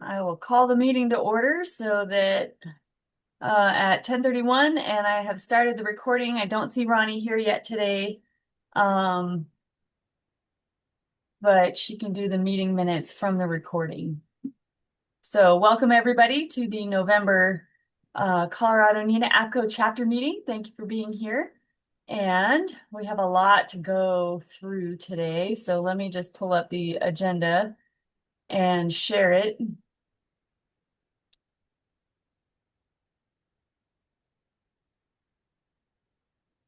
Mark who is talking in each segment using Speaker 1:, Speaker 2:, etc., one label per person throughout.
Speaker 1: I will call the meeting to order so that at 10:31, and I have started the recording. I don't see Ronnie here yet today, um, but she can do the meeting minutes from the recording. So welcome everybody to the November Colorado NENA APCO chapter meeting. Thank you for being here. And we have a lot to go through today. So let me just pull up the agenda and share it.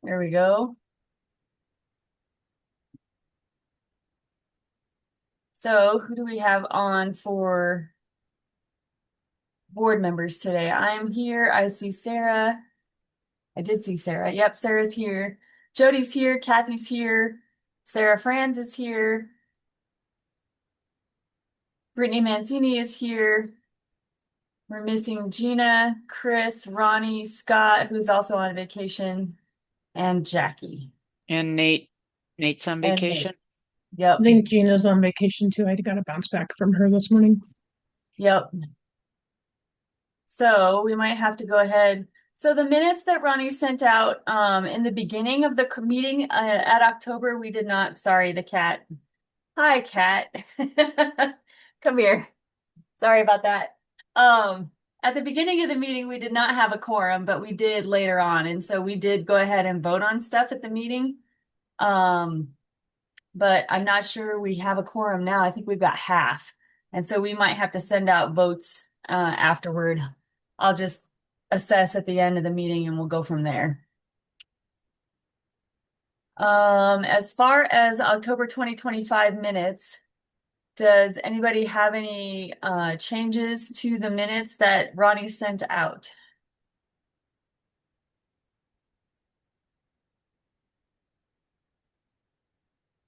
Speaker 1: There we go. So who do we have on for board members today? I'm here. I see Sarah. I did see Sarah. Yep, Sarah's here. Jody's here. Kathy's here. Sarah Franz is here. Brittany Mancini is here. We're missing Gina, Chris, Ronnie, Scott, who's also on vacation, and Jackie.
Speaker 2: And Nate's on
Speaker 1: And Nate.
Speaker 2: vacation.
Speaker 1: Yep.
Speaker 3: I think Gina's on vacation too. I got a bounce back from her this morning.
Speaker 1: Yep. So we might have to go ahead. So the minutes that Ronnie sent out in the beginning of the meeting at October, we did not, sorry, the cat. Hi, cat. Come here. Sorry about that. At the beginning of the meeting, we did not have a quorum, but we did later on. And so we did go ahead and vote on stuff at the meeting. But I'm not sure we have a quorum now. I think we've got half. And so we might have to send out votes afterward. I'll just assess at the end of the meeting and we'll go from there. As far as October 2025 minutes, does anybody have any changes to the minutes that Ronnie sent out?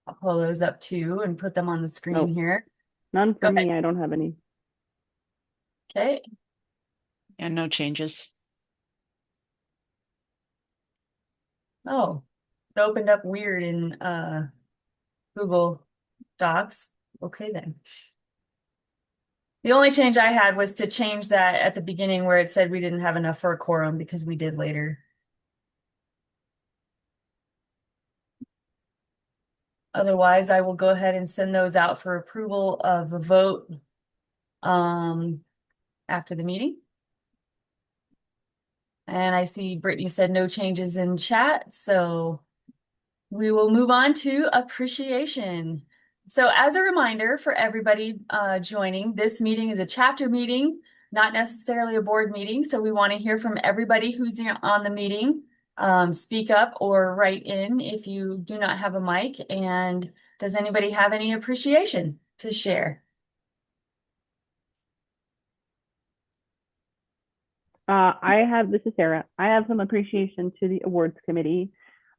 Speaker 1: I'll pull those up too and put them on the screen
Speaker 4: Nope.
Speaker 1: here.
Speaker 4: None
Speaker 1: Go
Speaker 4: for me.
Speaker 1: ahead.
Speaker 4: I don't have any.
Speaker 1: Okay.
Speaker 2: And no changes.
Speaker 1: Oh, it opened up weird in Google Docs. Okay then. The only change I had was to change that at the beginning where it said we didn't have enough for a quorum because we did later. Otherwise, I will go ahead and send those out for approval of a vote after the meeting. And I see Brittany said no changes in chat, so we will move on to appreciation. So as a reminder for everybody joining, this meeting is a chapter meeting, not necessarily a board meeting. So we want to hear from everybody who's on the meeting. Speak up or write in if you do not have a mic. And does anybody have any appreciation to share?
Speaker 4: This is Sarah. I have some appreciation to the awards committee.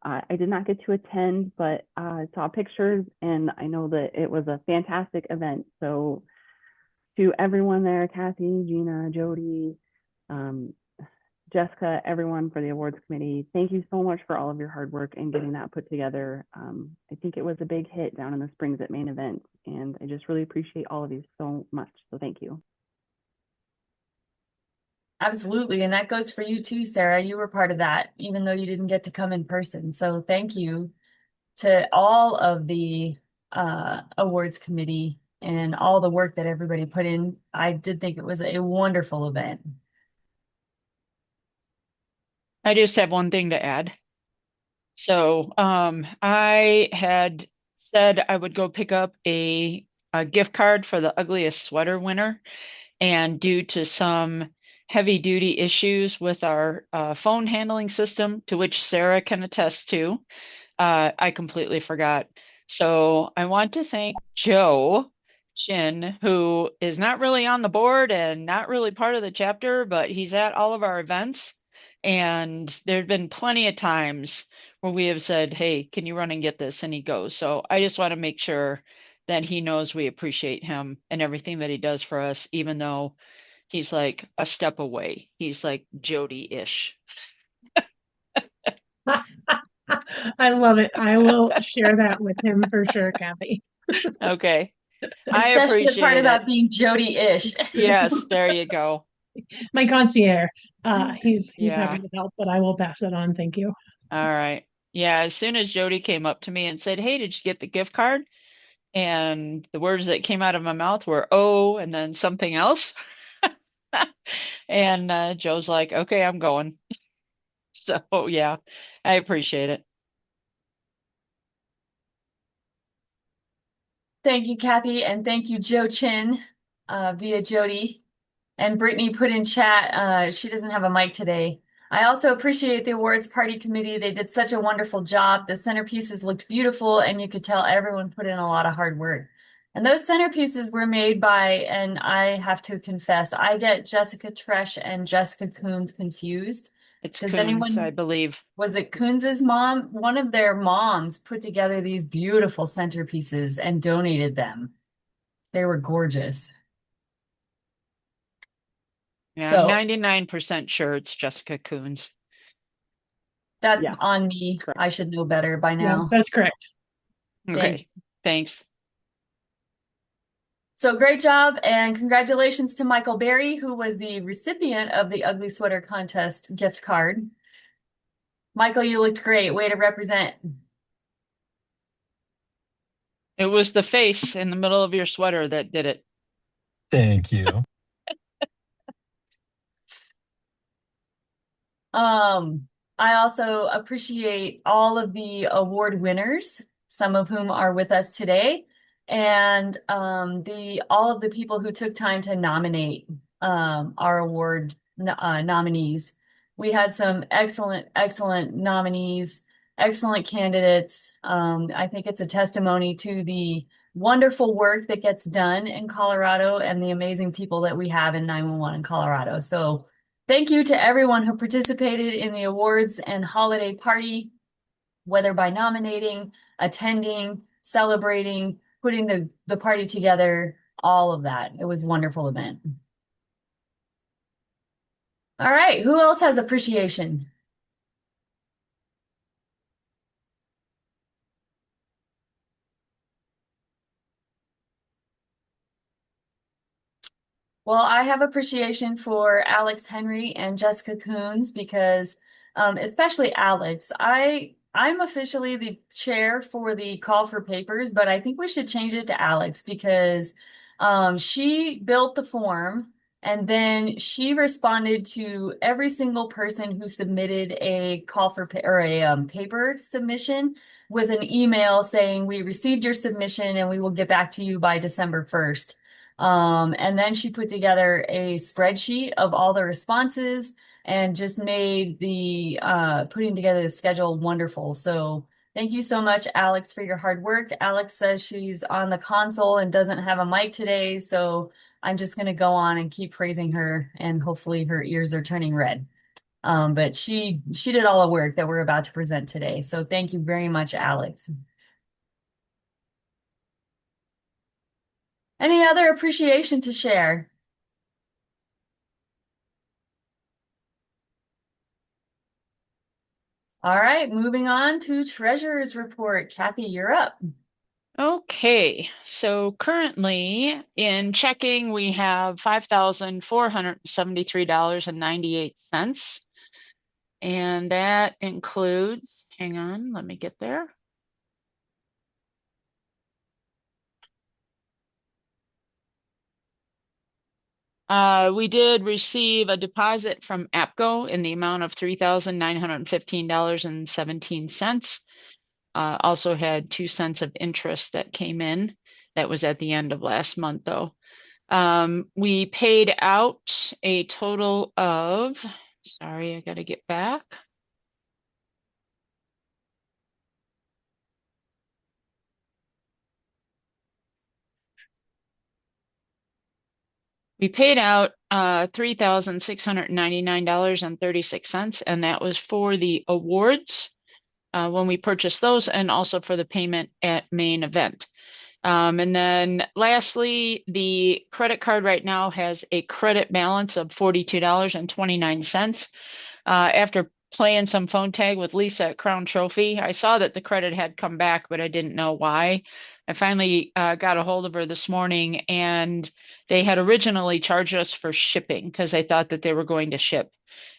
Speaker 4: I did not get to attend, but I saw pictures and I know that it was a fantastic event. So to everyone there, Kathy, Gina, Jody, Jessica, everyone for the awards committee, thank you so much for all of your hard work and getting that put together. I think it was a big hit down in the Springs at Main Event, and I just really appreciate all of you so much. So thank you.
Speaker 1: Absolutely. And that goes for you too, Sarah. You were part of that, even though you didn't get to come in person. So thank you to all of the awards committee and all the work that everybody put in. I did think it was a wonderful event.
Speaker 2: I just have one thing to add. So I had said I would go pick up a gift card for the ugliest sweater winner. And due to some heavy duty issues with our phone handling system, to which Sarah can attest to, I completely forgot. So I want to thank Joe Chin, who is not really on the board and not really part of the chapter, but he's at all of our events. And there have been plenty of times where we have said, hey, can you run and get this? And he goes. So I just want to make sure that he knows we appreciate him and everything that he does for us, even though he's like a step away. He's like Jody-ish.
Speaker 3: I love it. I will share that with him for sure, Kathy.
Speaker 2: Okay. I
Speaker 1: Especially the part
Speaker 2: appreciate it.
Speaker 1: about being Jody-ish.
Speaker 2: Yes, there you go.
Speaker 3: My concierge. He's
Speaker 2: Yeah.
Speaker 3: happy to help, but I will pass it on. Thank you.
Speaker 2: All right. Yeah, as soon as Jody came up to me and said, "Hey, did you get the gift card?" And the words that came out of my mouth were "oh" and then something else. And Joe's like, "Okay, I'm going." So, yeah, I appreciate it.
Speaker 1: Thank you, Kathy, and thank you, Joe Chin, via Jody. And Brittany put in chat, she doesn't have a mic today. I also appreciate the awards party committee. They did such a wonderful job. The centerpieces looked beautiful, and you could tell everyone put in a lot of hard work. And those centerpieces were made by, and I have to confess, I get Jessica Tresh and Jessica Coons confused.
Speaker 2: It's
Speaker 1: Does
Speaker 2: Coons, I
Speaker 1: anyone,
Speaker 2: believe.
Speaker 1: was it Coons's mom? One of their moms put together these beautiful centerpieces and donated them. They were gorgeous.
Speaker 2: Yeah, I'm
Speaker 1: So
Speaker 2: 99% sure it's Jessica Coons.
Speaker 1: that's
Speaker 4: Yeah,
Speaker 1: on me.
Speaker 4: correct.
Speaker 1: I should know better by
Speaker 3: Yeah,
Speaker 1: now.
Speaker 3: that's correct.
Speaker 1: Thank you.
Speaker 2: Okay, thanks.
Speaker 1: So great job and congratulations to Michael Berry, who was the recipient of the Ugly Sweater Contest gift card. Michael, you looked great. Way to represent.
Speaker 2: It was the face in the middle of your sweater that did it.
Speaker 5: Thank you.
Speaker 1: Um, I also appreciate all of the award winners, some of whom are with us today, and the all of the people who took time to nominate our award nominees. We had some excellent nominees, excellent candidates. I think it's a testimony to the wonderful work that gets done in Colorado and the amazing people that we have in 911 in Colorado. So thank you to everyone who participated in the awards and holiday party, whether by nominating, attending, celebrating, putting the party together, all of that. It was a wonderful event. All right, who else has appreciation? Well, I have appreciation for Alex Henry and Jessica Coons because, especially Alex, I'm officially the chair for the call for papers, but I think we should change it to Alex because she built the form and then she responded to every single person who submitted a call for or a paper submission with an email saying, "We received your submission and we will get back to you by December 1st." And then she put together a spreadsheet of all the responses and just made the putting together the schedule wonderful. So thank you so much, Alex, for your hard work. Alex says she's on the console and doesn't have a mic today, so I'm just going to go on and keep praising her, and hopefully her ears are turning red. But she did all the work that we're about to present today. So thank you very much, Alex. Any other appreciation to share? All right, moving on to treasurer's report. Kathy, you're up.
Speaker 2: Okay, so currently in checking, we have $5,473.98. And that includes, hang on, let me get there. We did receive a deposit from APCO in the amount of $3,915.17. Also had 2 cents of interest that came in. That was at the end of last month, though. We paid out a total of, sorry, I got to get back. We paid out $3,699.36, and that was for the awards when we purchased those, and also for the payment at main event. And then lastly, the credit card right now has a credit balance of $42.29. After playing some phone tag with Lisa at Crown Trophy, I saw that the credit had come back, but I didn't know why. I finally got a hold of her this morning, and they had originally charged us for shipping because I thought that they were going to ship.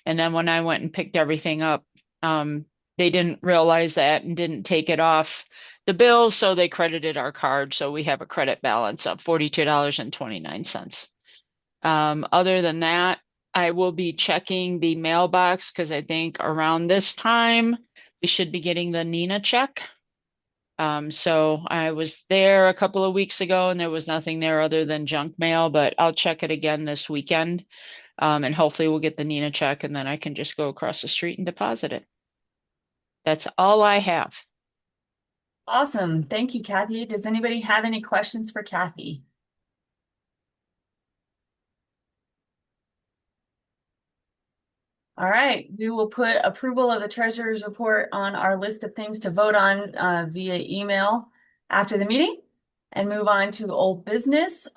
Speaker 2: And then when I went and picked everything up, they didn't realize that and didn't take it off the bill, so they credited our card. So we have a credit balance of $42.29. Other than that, I will be checking the mailbox because I think around this time we should be getting the NENA check. So I was there a couple of weeks ago and there was nothing there other than junk mail, but I'll check it again this weekend. And hopefully we'll get the NENA check and then I can just go across the street and deposit it. That's all I have.
Speaker 1: Awesome. Thank you, Kathy. Does anybody have any questions for Kathy? All right, we will put approval of the treasurer's report on our list of things to vote on via email after the meeting and move on to old business,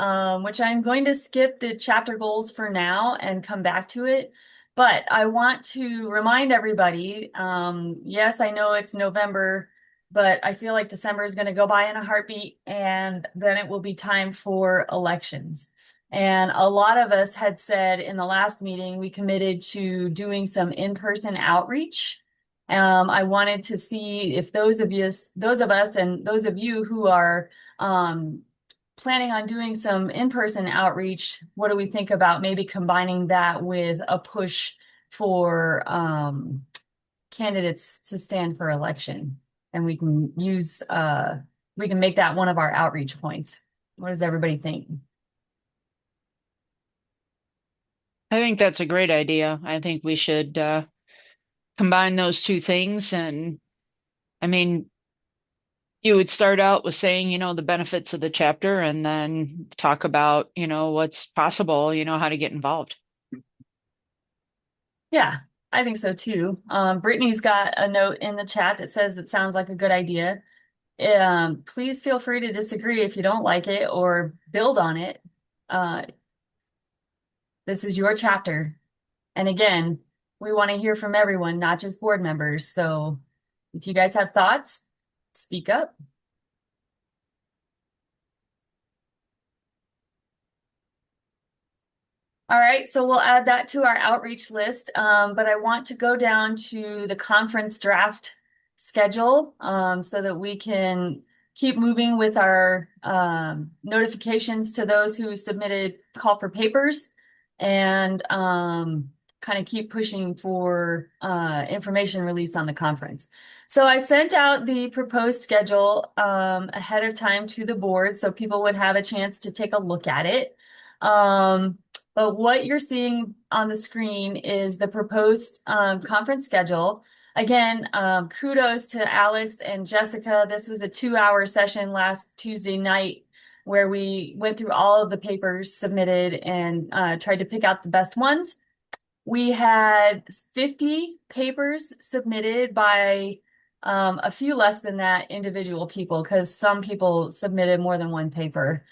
Speaker 1: which I'm going to skip the chapter goals for now and come back to it. But I want to remind everybody, yes, I know it's November, but I feel like December is going to go by in a heartbeat and then it will be time for elections. And a lot of us had said in the last meeting, we committed to doing some in-person outreach. I wanted to see if those of us and those of you who are planning on doing some in-person outreach, what do we think about maybe combining that with a push for candidates to stand for election? And we can we can make that one of our outreach points. What does everybody think?
Speaker 2: I think that's a great idea. I think we should combine those two things. And I mean, you would start out with saying, the benefits of the chapter and then talk about, what's possible, how to get involved.
Speaker 1: Yeah, I think so too. Brittany's got a note in the chat that says it sounds like a good idea. Please feel free to disagree if you don't like it or build on it. This is your chapter. And again, we want to hear from everyone, not just board members. So if you guys have thoughts, speak up. All right, so we'll add that to our outreach list, but I want to go down to the conference draft schedule so that we can keep moving with our notifications to those who submitted call for papers and kind of keep pushing for information release on the conference. So I sent out the proposed schedule ahead of time to the board so people would have a chance to take a look at it. But what you're seeing on the screen is the proposed conference schedule. Again, kudos to Alex and Jessica. This was a 2-hour session last Tuesday night where we went through all of the papers submitted and tried to pick out the best ones. We had 50 papers submitted by a few less than that individual people because some people submitted more than one paper.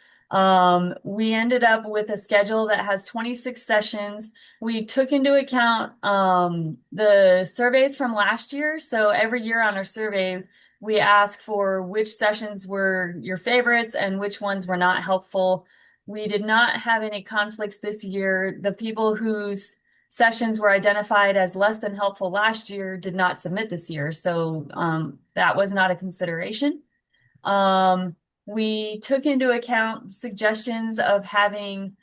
Speaker 1: We ended up with a schedule that has 26 sessions. We took into account the surveys from last year. So every year on our survey, we ask for which sessions were your favorites and which ones were not helpful. We did not have any conflicts this year. The people whose sessions were identified as less than helpful last year did not submit this year. So that was not a consideration. We took into account suggestions of having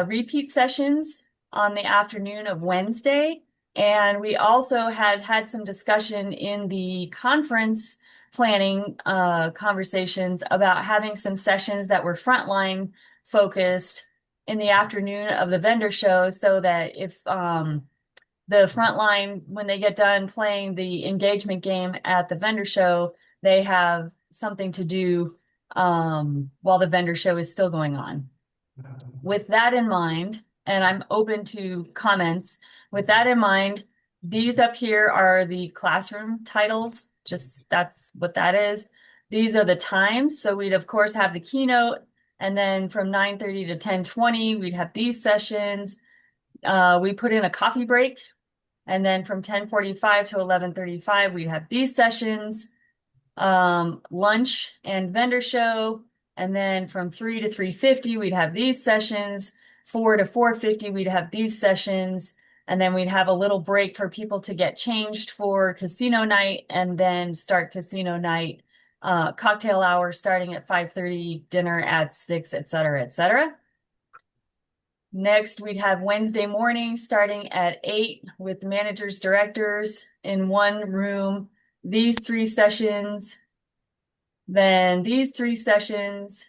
Speaker 1: repeat sessions on the afternoon of Wednesday. And we also had some discussion in the conference planning conversations about having some sessions that were frontline focused in the afternoon of the vendor show so that if the frontline, when they get done playing the engagement game at the vendor show, they have something to do while the vendor show is still going on. With that in mind, and I'm open to comments, with that in mind, these up here are the classroom titles. Just that's what that is. These are the times. So we'd of course have the keynote, and then from 9:30 to 10:20, we'd have these sessions. We put in a coffee break, and then from 10:45 to 11:35, we'd have these sessions. lunch and vendor show. And then from 3 to 3:50, we'd have these sessions. 4 to 4:50, we'd have these sessions. And then we'd have a little break for people to get changed for casino night and then start casino night, cocktail hour starting at 5:30, dinner at 6, et cetera, et cetera. Next, we'd have Wednesday morning starting at 8 with managers, directors in one room. These 3 sessions, then these 3 sessions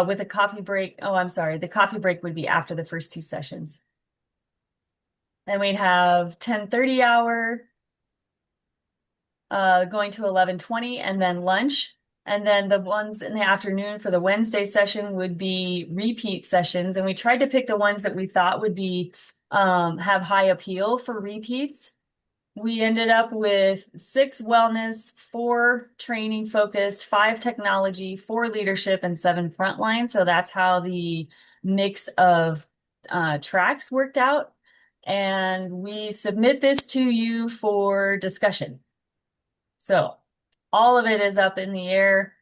Speaker 1: with a coffee break. Oh, I'm sorry. The coffee break would be after the first 2 sessions. Then we'd have 10:30 hour going to 11:20 and then lunch. And then the ones in the afternoon for the Wednesday session would be repeat sessions. And we tried to pick the ones that we thought would be have high appeal for repeats. We ended up with 6 wellness, 4 training focused, 5 technology, 4 leadership, and 7 frontline. So that's how the mix of tracks worked out. And we submit this to you for discussion. So all of it is up in the air.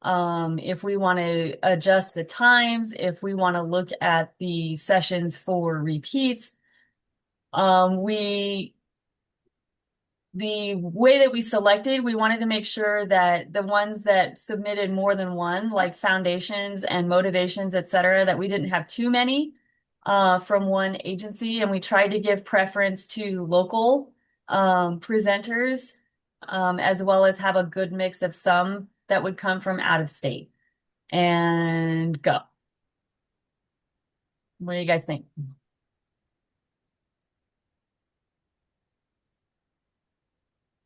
Speaker 1: If we want to adjust the times, if we want to look at the sessions for repeats, the way that we selected, we wanted to make sure that the ones that submitted more than one, like foundations and motivations, et cetera, that we didn't have too many from one agency. And we tried to give preference to local presenters, as well as have a good mix of some that would come from out of state. And go. What do you guys think?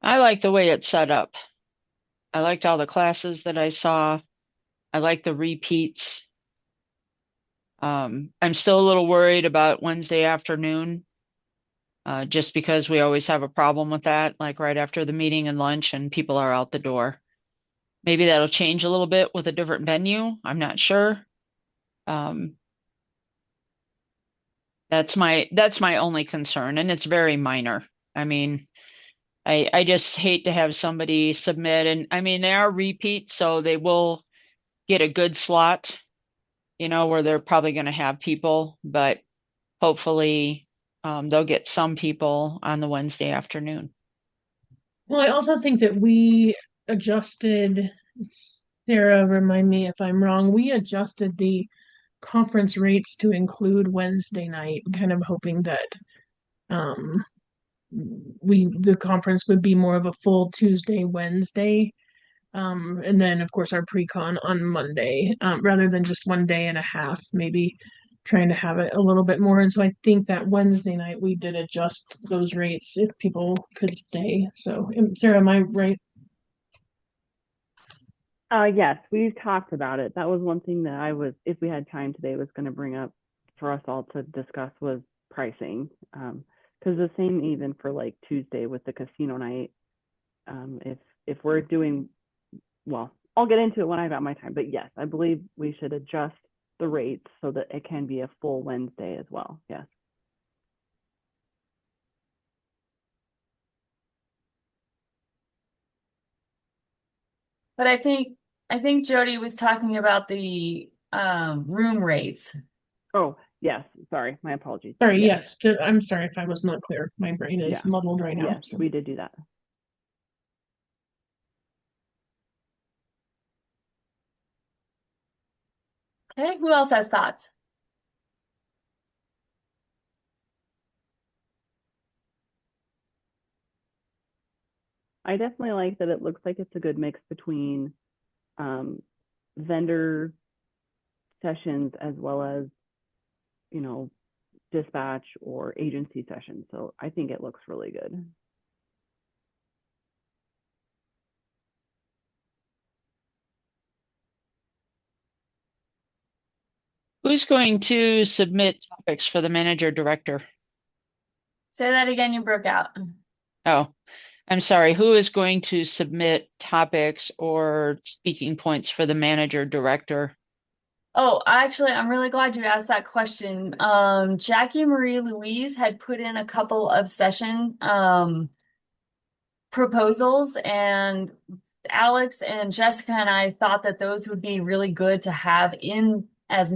Speaker 2: I like the way it's set up. I liked all the classes that I saw. I like the repeats. I'm still a little worried about Wednesday afternoon, just because we always have a problem with that, like right after the meeting and lunch and people are out the door. Maybe that'll change a little bit with a different venue. I'm not sure. That's my only concern, and it's very minor. I mean, I just hate to have somebody submit, and I mean they are repeats, so they will get a good slot, where they're probably going to have people, but hopefully they'll get some people on the Wednesday afternoon.
Speaker 3: Well, I also think that we adjusted, Sarah, remind me if I'm wrong, we adjusted the conference rates to include Wednesday night, kind of hoping that um the conference would be more of a full Tuesday, Wednesday. And then of course our pre-con on Monday, rather than just 1 day and a half, maybe trying to have it a little bit more. And so I think that Wednesday night we did adjust those rates if people could stay. So, Sarah, am I right?
Speaker 4: Yes, we've talked about it. That was one thing that if we had time today, was going to bring up for us all to discuss was pricing. Because the same even for like Tuesday with the casino night. If we're doing, well, I'll get into it when I got my time. But yes, I believe we should adjust the rates so that it can be a full Wednesday as well. Yes.
Speaker 1: But I think Jody was talking about the room rates.
Speaker 4: Oh, yes. Sorry, my apologies.
Speaker 3: Sorry,
Speaker 4: Yes.
Speaker 3: yes. I'm sorry if I was not clear. My brain is
Speaker 4: Yeah.
Speaker 3: muddled right now.
Speaker 4: Yes,
Speaker 3: So.
Speaker 4: we did do that.
Speaker 1: Okay, who else has thoughts?
Speaker 4: I definitely like that it looks like it's a good mix between vendor sessions as well as, dispatch or agency sessions. So I think it looks really good.
Speaker 2: Who's going to submit topics for the manager director?
Speaker 1: Say that again, you broke out.
Speaker 2: Oh, I'm sorry. Who is going to submit topics or speaking points for the manager director?
Speaker 1: Oh, actually, I'm really glad you asked that question. Jackie Marie Louise had put in a couple of session proposals, and Alex and Jessica and I thought that those would be really good to have in as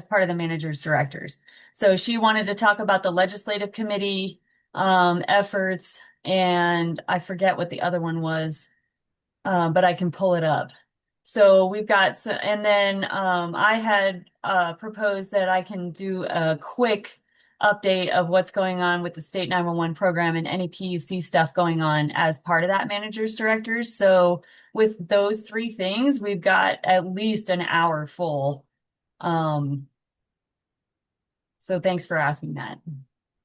Speaker 1: part of the manager's directors. So she wanted to talk about the legislative committee efforts, and I forget what the other one was, but I can pull it up. So we've got, and then I had proposed that I can do a quick update of what's going on with the state 911 program and any PUC stuff going on as part of that manager's directors. So with those three things, we've got at least an hour full. So thanks for asking that.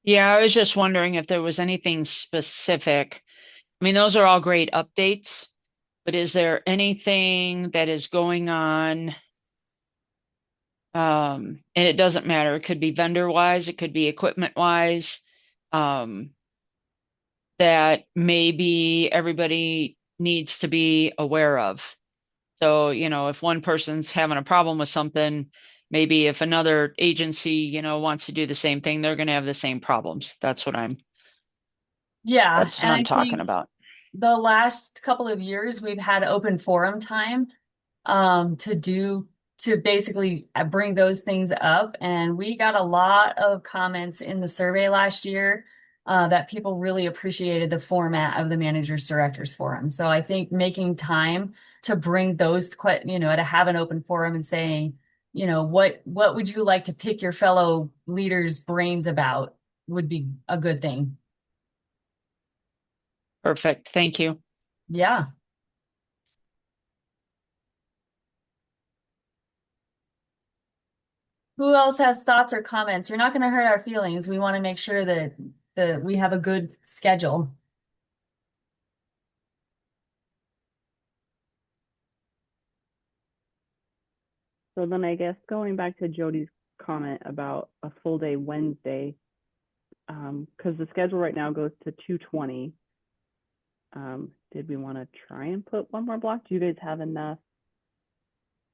Speaker 2: Yeah, I was just wondering if there was anything specific. I mean, those are all great updates, but is there anything that is going on? And it doesn't matter. It could be vendor wise, it could be equipment wise, that maybe everybody needs to be aware of. So, if one person's having a problem with something, maybe if another agency, wants to do the same thing, they're going to have the same problems.
Speaker 1: Yeah,
Speaker 2: That's what
Speaker 1: and
Speaker 2: I'm
Speaker 1: I
Speaker 2: talking
Speaker 1: think
Speaker 2: about.
Speaker 1: the last couple of years we've had open forum time um, to do to basically bring those things up. And we got a lot of comments in the survey last year that people really appreciated the format of the managers directors forum. So I think making time to bring those, to have an open forum and saying, what would you like to pick your fellow leaders' brains about would be a good thing.
Speaker 2: Perfect. Thank you.
Speaker 1: Yeah. Who else has thoughts or comments? You're not going to hurt our feelings. We want to make sure that we have a good schedule.
Speaker 4: So then I guess going back to Jody's comment about a full day Wednesday, because the schedule right now goes to 2:20. Did we want to try and put one more block? Do you guys have enough?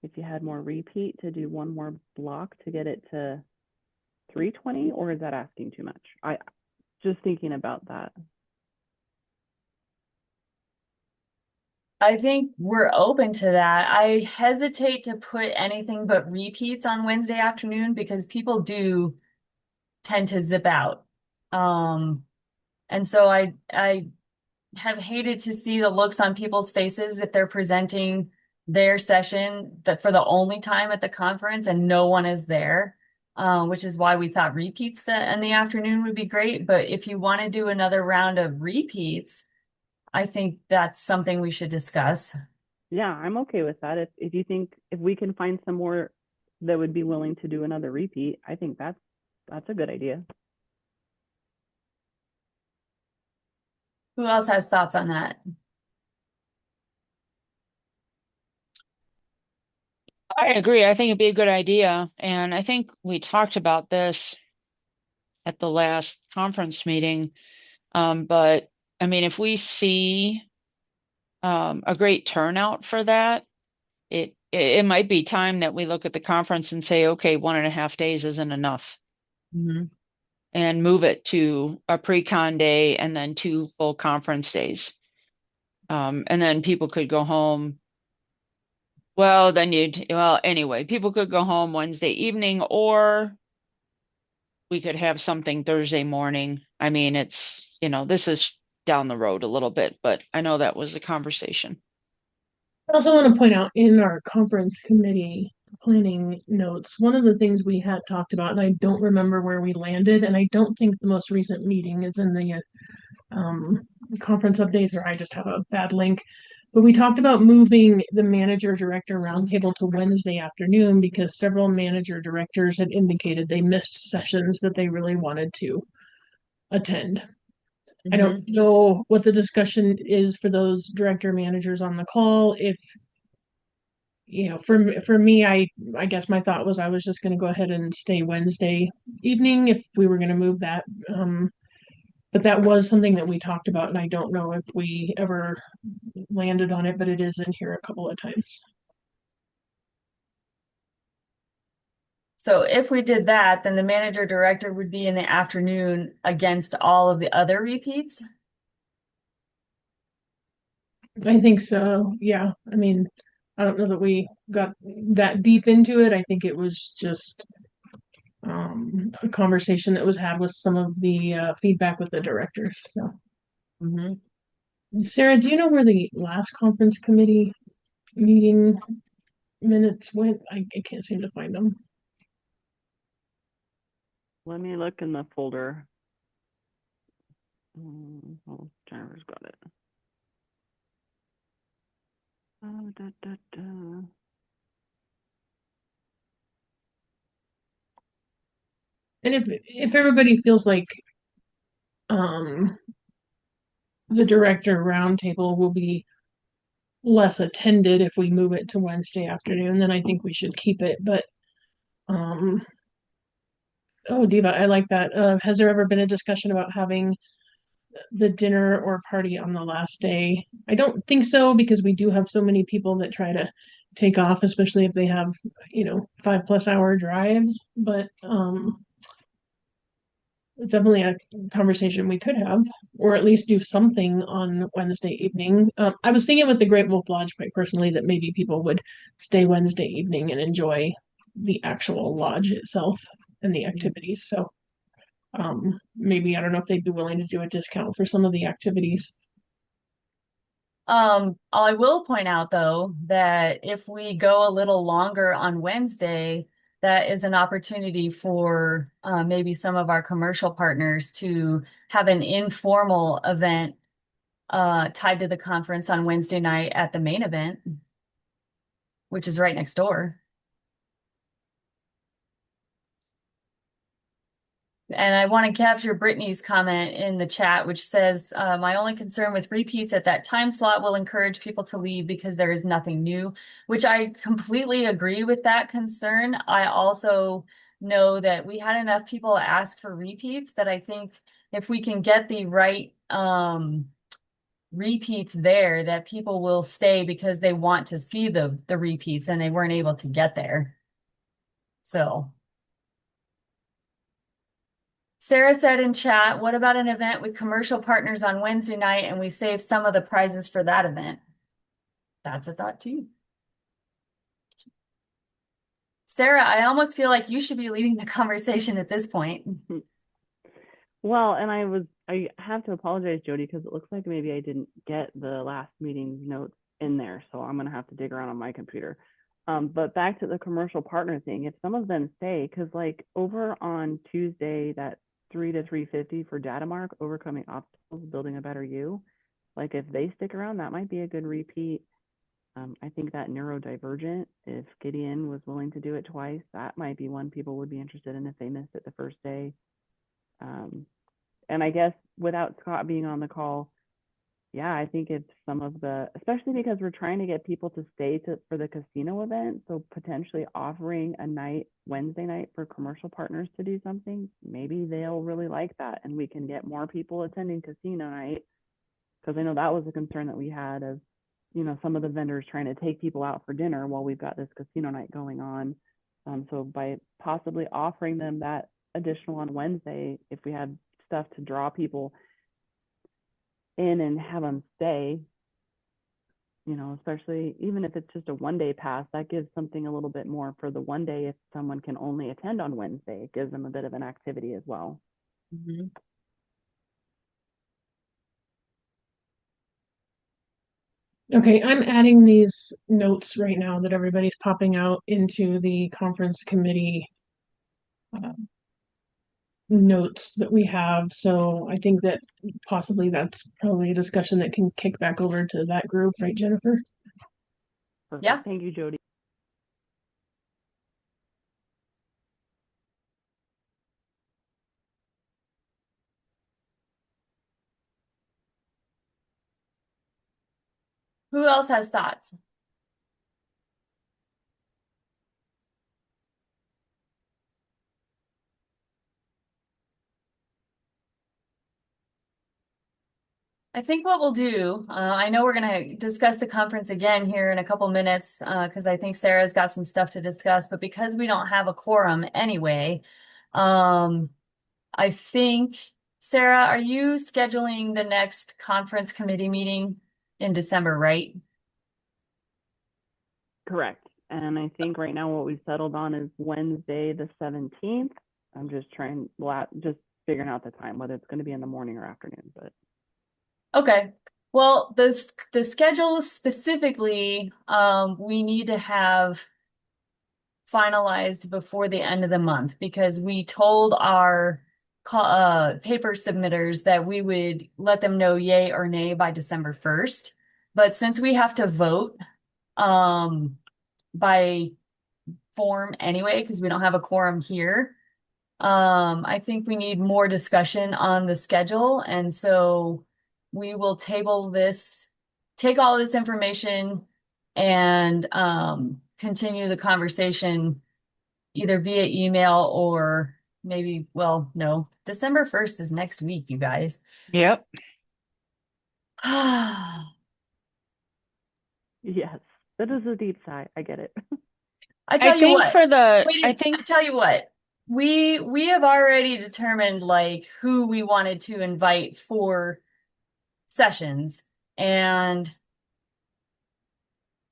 Speaker 4: If you had more repeat to do one more block to get it to 3:20, or is that asking too much? I just thinking about that.
Speaker 1: I think we're open to that. I hesitate to put anything but repeats on Wednesday afternoon because people do tend to zip out. Um, and so I have hated to see the looks on people's faces if they're presenting their session that for the only time at the conference and no one is there, which is why we thought repeats in the afternoon would be great. But if you want to do another round of repeats, I think that's something we should discuss.
Speaker 4: Yeah, I'm okay with that. If you think if we can find some more that would be willing to do another repeat, I think that's a good idea.
Speaker 1: Who else has thoughts on that?
Speaker 2: I agree. I think it'd be a good idea. And I think we talked about this at the last conference meeting. But I mean, if we see a great turnout for that, it might be time that we look at the conference and say, okay, 1.5 days isn't enough,
Speaker 1: Mhm.
Speaker 2: and move it to a pre-con day and then 2 full conference days. And then people could go home. Well, anyway, people could go home Wednesday evening, or we could have something Thursday morning. I mean, this is down the road a little bit, but I know that was the conversation.
Speaker 3: I also want to point out in our conference committee planning notes, one of the things we had talked about, and I don't remember where we landed, and I don't think the most recent meeting is in the conference updates, or I just have a bad link. But we talked about moving the manager director roundtable to Wednesday afternoon because several manager directors had indicated they missed sessions that they really wanted to attend. I don't
Speaker 1: Mhm.
Speaker 3: know what the discussion is for those director managers on the call. If for me, I guess my thought was I was just going to go ahead and stay Wednesday evening if we were going to move that. But that was something that we talked about, and I don't know if we ever landed on it, but it is in here a couple of times.
Speaker 1: So if we did that, then the manager director would be in the afternoon against all of the other repeats.
Speaker 3: I think so. Yeah. I mean, I don't know that we got that deep into it. I think it was just a conversation that was had with some of the feedback with the directors. So,
Speaker 1: Mhm.
Speaker 3: Sarah, do you know where the last conference committee meeting minutes went? I can't seem to find them.
Speaker 4: Let me look in the folder. Oh, Jennifer's got it. Oh, da, da, da.
Speaker 3: And if everybody feels like um, the director roundtable will be less attended if we move it to Wednesday afternoon, then I think we should keep it. But um, oh, Diva, I like that. Has there ever been a discussion about having the dinner or party on the last day? I don't think so because we do have so many people that try to take off, especially if they have, 5+ hour drives. But it's definitely a conversation we could have, or at least do something on Wednesday evening. I was thinking with the Great Wolf Lodge, quite personally, that maybe people would stay Wednesday evening and enjoy the actual lodge itself and the activities. So maybe I don't know if they'd be willing to do a discount for some of the activities.
Speaker 1: I will point out though that if we go a little longer on Wednesday, that is an opportunity for maybe some of our commercial partners to have an informal event tied to the conference on Wednesday night at the main event, which is right next door. And I want to capture Brittany's comment in the chat, which says, my only concern with repeats at that time slot will encourage people to leave because there is nothing new, which I completely agree with that concern. I also know that we had enough people ask for repeats that I think if we can get the right repeats there, that people will stay because they want to see the repeats and they weren't able to get there. So Sarah said in chat, what about an event with commercial partners on Wednesday night and we save some of the prizes for that event? That's a thought too. Sarah, I almost feel like you should be leading the conversation at this point.
Speaker 4: Well, and I have to apologize, Jody, because it looks like maybe I didn't get the last meeting's notes in there, so I'm gonna have to dig around on my computer. But back to the commercial partner thing, if some of them stay, because like over on Tuesday, that 3 to 3:50 for Datamark, overcoming obstacles, building a better you, like if they stick around, that might be a good repeat. I think that neurodivergent, if Gideon was willing to do it twice, that might be one people would be interested in if they missed it the first day. And I guess without Scott being on the call, yeah, I think it's some of the, especially because we're trying to get people to stay for the casino event. So potentially offering a night, Wednesday night for commercial partners to do something, maybe they'll really like that and we can get more people attending casino night. Because I know that was a concern that we had of, some of the vendors trying to take people out for dinner while we've got this casino night going on. So by possibly offering them that additional on Wednesday, if we had stuff to draw people in and have them stay, especially even if it's just a 1 day pass, that gives something a little bit more for the 1 day. If someone can only attend on Wednesday, it gives them a bit of an activity as well.
Speaker 1: Mm-hmm.
Speaker 3: Okay, I'm adding these notes right now that everybody's popping out into the conference committee uh, notes that we have. So I think that possibly that's probably a discussion that can kick back over to that group, right, Jennifer?
Speaker 4: Perfect.
Speaker 1: Yeah.
Speaker 4: Thank you, Jody.
Speaker 1: Who else has thoughts? I think what we'll do, I know we're going to discuss the conference again here in a couple minutes because I think Sarah's got some stuff to discuss, but because we don't have a quorum anyway, I think, Sarah, are you scheduling the next conference committee meeting? in December, right?
Speaker 4: Correct. And I think right now what we've settled on is Wednesday the 17th. I'm just just figuring out the time, whether it's going to be in the morning or afternoon. But
Speaker 1: Okay. Well, the schedule specifically, we need to have finalized before the end of the month because we told our paper submitters that we would let them know yay or nay by December 1st. But since we have to vote by form anyway, because we don't have a quorum here, I think we need more discussion on the schedule. And so we will table this, take all this information and continue the conversation either via email or maybe, well, no, December 1st is next week, you guys.
Speaker 2: Yep.
Speaker 4: yes, that is a deep sigh. I get it.
Speaker 1: I
Speaker 2: I
Speaker 1: tell you
Speaker 2: think
Speaker 1: what,
Speaker 2: for the, I
Speaker 1: wait, I
Speaker 2: think,
Speaker 1: tell you what, we have already determined like who we wanted to invite for sessions. And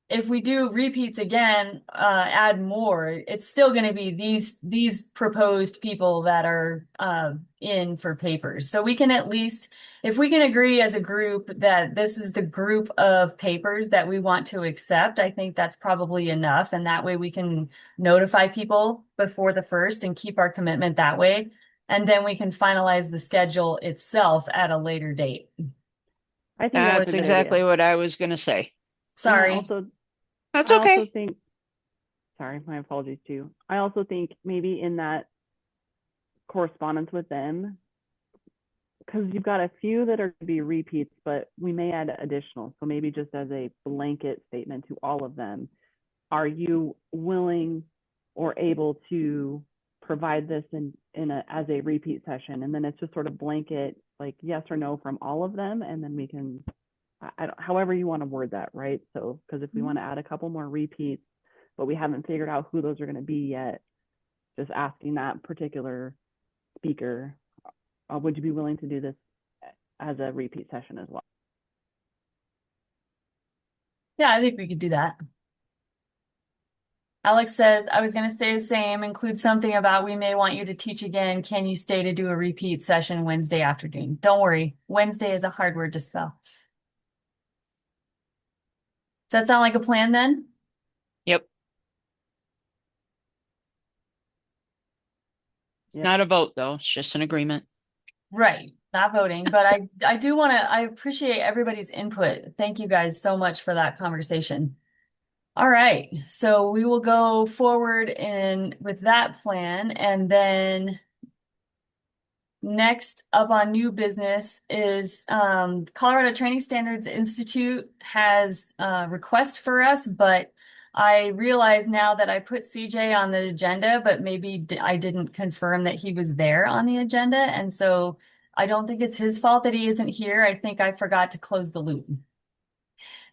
Speaker 1: if we do repeats again, add more, it's still going to be these proposed people that are in for papers. So we can at least, if we can agree as a group that this is the group of papers that we want to accept, I think that's probably enough. And that way we can notify people before the 1st and keep our commitment that way. And then we can finalize the schedule itself at a later date.
Speaker 4: I think that's
Speaker 2: that's
Speaker 4: a good
Speaker 2: exactly
Speaker 4: idea.
Speaker 2: what I was going to say.
Speaker 4: And
Speaker 1: Sorry.
Speaker 2: That's
Speaker 4: I also
Speaker 2: okay.
Speaker 4: think, sorry, my apologies too. I also think maybe in that correspondence with them, because you've got a few that are to be repeats, but we may add additional. So maybe just as a blanket statement to all of them, are you willing or able to provide this as a repeat session? And then it's just sort of blanket, like yes or no from all of them, and then we can, however you want to word that, right? So because if we want to add a couple more repeats, but we haven't figured out who those are going to be yet, just asking that particular speaker, would you be willing to do this as a repeat session as well?
Speaker 1: Yeah, I think we could do that. Alex says, I was going to say the same, include something about we may want you to teach again. Can you stay to do a repeat session Wednesday afternoon? Don't worry. Wednesday is a hard word to spell. Does that sound like a plan then?
Speaker 2: Yep. It's
Speaker 4: Yep.
Speaker 2: not a vote though. It's just an agreement.
Speaker 1: Right. Not voting, but I do want to, I appreciate everybody's input. Thank you guys so much for that conversation. All right. So we will go forward with that plan, and then next up on new business is Colorado Training Standards Institute has a request for us, but I realize now that I put CJ on the agenda, but maybe I didn't confirm that he was there on the agenda. And so I don't think it's his fault that he isn't here. I think I forgot to close the loop.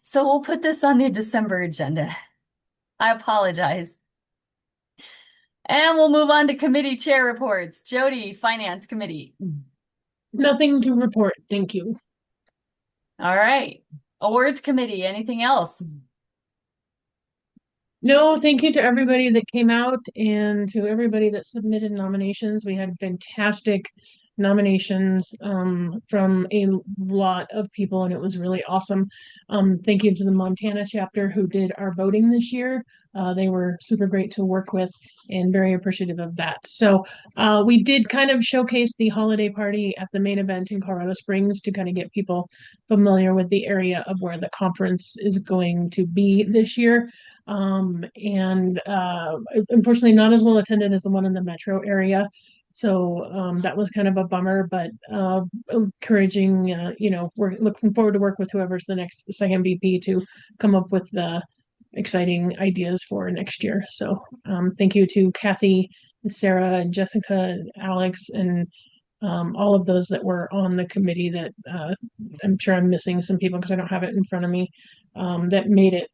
Speaker 1: So we'll put this on the December agenda. I apologize. And we'll move on to committee chair reports. Jody, Finance Committee.
Speaker 3: Nothing to report. Thank you.
Speaker 1: All right. Awards Committee, anything else?
Speaker 3: No, thank you to everybody that came out and to everybody that submitted nominations. We had fantastic nominations from a lot of people, and it was really awesome. Thank you to the Montana chapter who did our voting this year. They were super great to work with and very appreciative of that. So we did kind of showcase the holiday party at the main event in Colorado Springs to kind of get people familiar with the area of where the conference is going to be this year. And unfortunately not as well attended as the one in the metro area. So that was kind of a bummer, but encouraging, we're looking forward to work with whoever's the next second VP to come up with the exciting ideas for next year. So thank you to Kathy, and Sarah, and Jessica, and Alex, and all of those that were on the committee that I'm sure I'm missing some people because I don't have it in front of me, that made it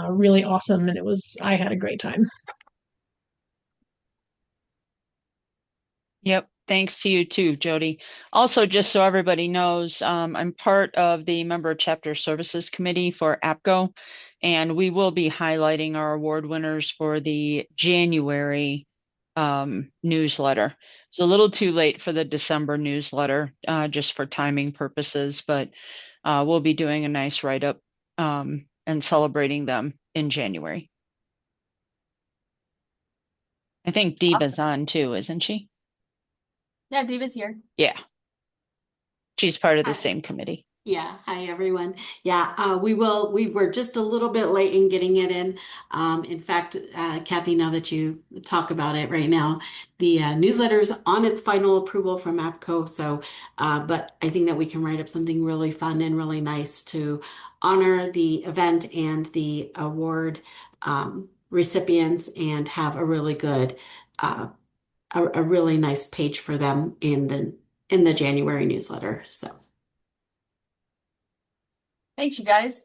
Speaker 3: really awesome. And I had a great time.
Speaker 2: Yep. Thanks to you too, Jody. Also, just so everybody knows, I'm part of the Member Chapter Services Committee for APCO, and we will be highlighting our award winners for the January newsletter. It's a little too late for the December newsletter, just for timing purposes, but we'll be doing a nice write-up and celebrating them in January. I think Diva's on too, isn't she?
Speaker 1: Yeah, Diva's here.
Speaker 2: Yeah, she's part of the
Speaker 6: Hi.
Speaker 2: same committee.
Speaker 6: Yeah, hi everyone. Yeah, we were just a little bit late in getting it in. In fact, Kathy, now that you talk about it right now, the newsletter's on its final approval from APCO. So, but I think that we can write up something really fun and really nice to honor the event and the award recipients and have a really good, a really nice page for them in the January newsletter. So.
Speaker 1: Thanks, you guys.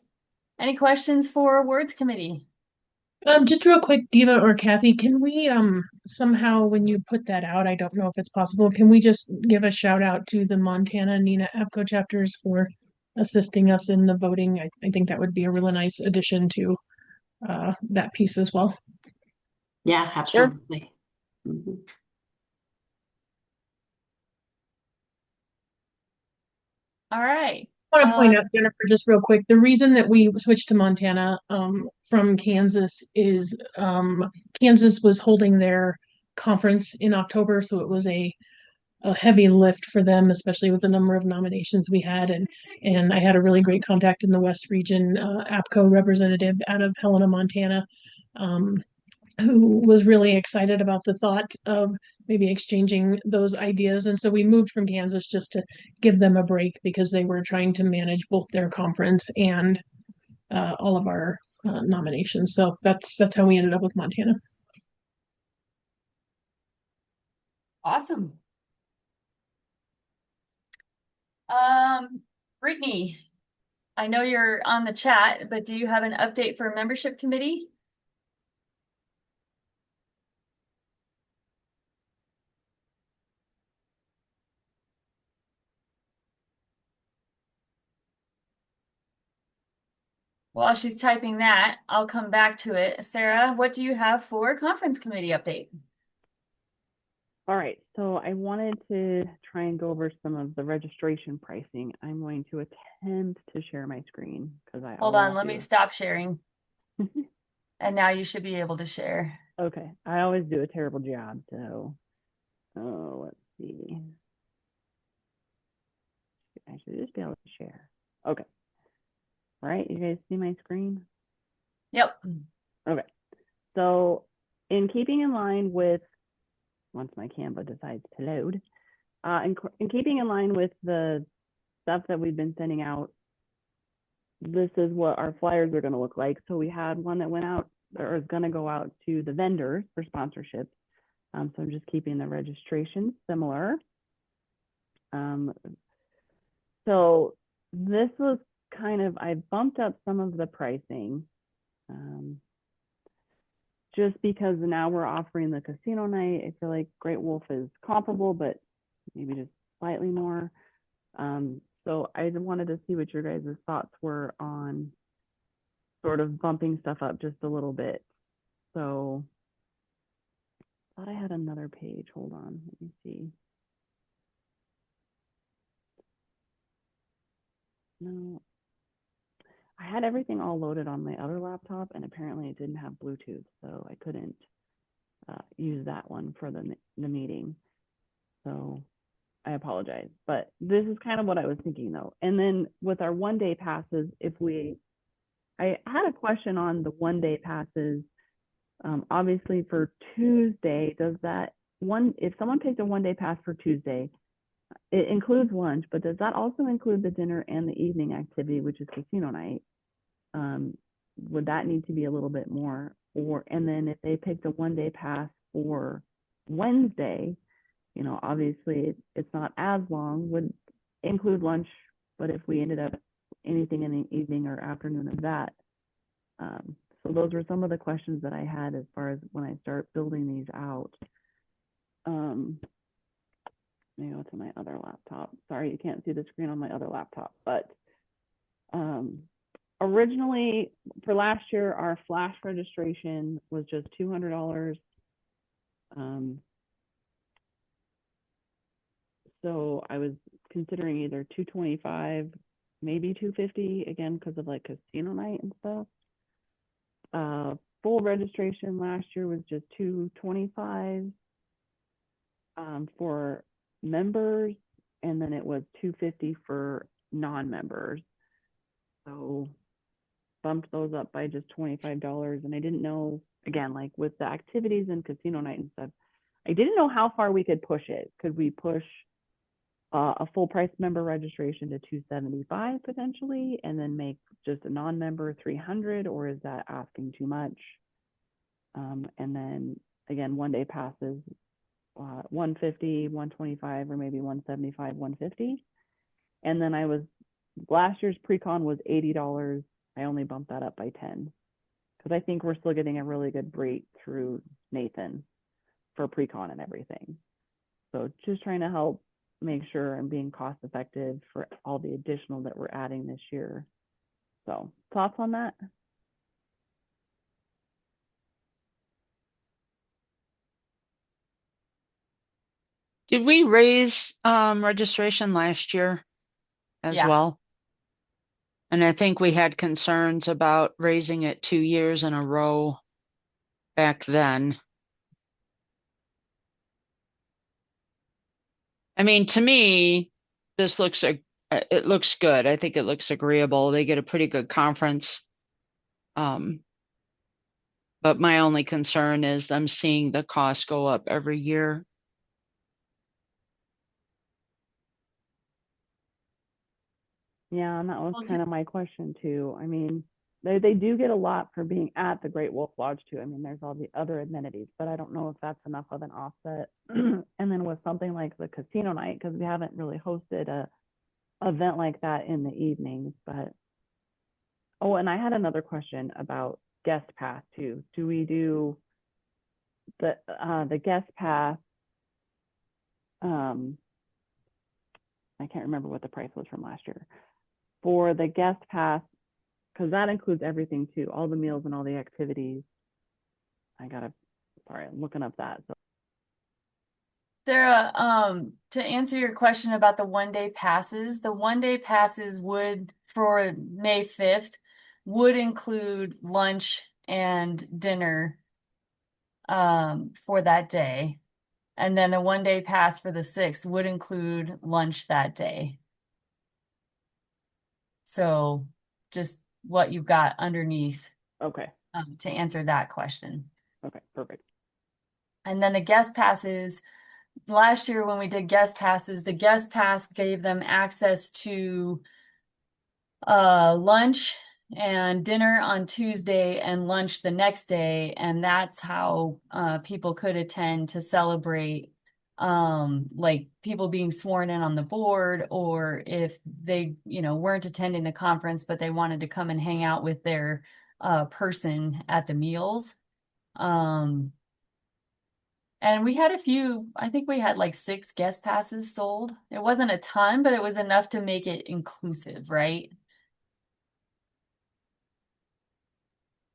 Speaker 1: Any questions for Words Committee?
Speaker 3: Just real quick, Diva or Kathy, can we somehow, when you put that out, I don't know if it's possible, can we just give a shout out to the Montana NENA APCO chapters for assisting us in the voting? I think that would be a really nice addition to that piece as well.
Speaker 6: Yeah,
Speaker 2: Sure.
Speaker 6: absolutely. Mhm.
Speaker 1: All right.
Speaker 3: I want to point out, Jennifer, just real quick, the reason that we switched to Montana from Kansas is Kansas was holding their conference in October, so it was a heavy lift for them, especially with the number of nominations we had. And I had a really great contact in the West region, APCO representative out of Helena, Montana, who was really excited about the thought of maybe exchanging those ideas. And so we moved from Kansas just to give them a break because they were trying to manage both their conference and all of our nominations. So that's how we ended up with Montana.
Speaker 1: Awesome. Brittany, I know you're on the chat, but do you have an update for membership committee? While she's typing that, I'll come back to it. Sarah, what do you have for conference committee update?
Speaker 4: All right, so I wanted to try and go over some of the registration pricing. I'm going to attempt to share my screen because I
Speaker 1: Hold
Speaker 4: always
Speaker 1: on, let me
Speaker 4: do.
Speaker 1: stop sharing. And now you should be able to share.
Speaker 4: Okay, I always do a terrible job, so let's see. I should just be able to share. Okay. All right, you guys see my screen?
Speaker 1: Yep.
Speaker 4: Okay. So in keeping in line with, once my Canva decides to load, in keeping in line with the stuff that we've been sending out, this is what our flyers are going to look like. So we had one that went out or is going to go out to the vendors for sponsorships. So I'm just keeping the registration similar. So this was kind of, I bumped up some of the pricing just because now we're offering the casino night. I feel like Great Wolf is comparable, but maybe just slightly more. So I wanted to see what your guys' thoughts were on sort of bumping stuff up just a little bit. So I thought I had another page. Hold on, let me see. No, I had everything all loaded on my other laptop, and apparently it didn't have Bluetooth, so I couldn't use that one for the meeting. So I apologize, but this is kind of what I was thinking though. And then with our 1-day passes, I had a question on the 1-day passes. Obviously for Tuesday, if someone picked a 1-day pass for Tuesday, it includes lunch, but does that also include the dinner and the evening activity, which is casino night? Would that need to be a little bit more? And then if they picked a 1-day pass for Wednesday, obviously it's not as long, would include lunch, but if we ended up anything in the evening or afternoon of that. So those were some of the questions that I had as far as when I start building these out. let me go to my other laptop. Sorry, you can't see the screen on my other laptop, but originally for last year, our flash registration was just $200. So I was considering either 225, maybe 250 again because of like casino night and stuff. Full registration last year was just 225 for members, and then it was 250 for non-members. So bumped those up by just $25. And I didn't know, again, like with the activities and casino night and stuff, I didn't know how far we could push it. Could we push a full price member registration to 275 potentially, and then make just a non-member 300, or is that asking too much? And then again, 1-day passes, 150, 125, or maybe 175, 150. And then last year's pre-con was $80. I only bumped that up by 10 because I think we're still getting a really good rate through Nathan for pre-con and everything. So just trying to help make sure I'm being cost effective for all the additional that we're adding this year. So thoughts on that?
Speaker 2: Did we raise registration last year as well? And I think we had concerns about raising it 2 years in a row back then. I mean, to me, this looks it looks good. I think it looks agreeable. They get a pretty good conference. But my only concern is them seeing the cost go up every year.
Speaker 4: Yeah, and that was kind of my question too. I mean, they do get a lot for being at the Great Wolf Lodge too. I mean, there's all the other amenities, but I don't know if that's enough of an offset. And then with something like the casino night, because we haven't really hosted a event like that in the evenings. But oh, and I had another question about guest pass too. Do we do the guest pass? I can't remember what the price was from last year for the guest pass, because that includes everything too, all the meals and all the activities. Sorry, I'm looking up that. So.
Speaker 1: Sarah, to answer your question about the 1-day passes, the 1-day passes would, for May 5th, would include lunch and dinner for that day. And then the 1-day pass for the 6th would include lunch that day. So just what you've got underneath.
Speaker 4: Okay.
Speaker 1: To answer that question.
Speaker 4: Okay, perfect.
Speaker 1: And then the guest passes, last year when we did guest passes, the guest pass gave them access to lunch and dinner on Tuesday and lunch the next day. And that's how people could attend to celebrate like people being sworn in on the board, or if they, weren't attending the conference, but they wanted to come and hang out with their person at the meals. And we had I think we had like 6 guest passes sold. It wasn't a ton, but it was enough to make it inclusive, right?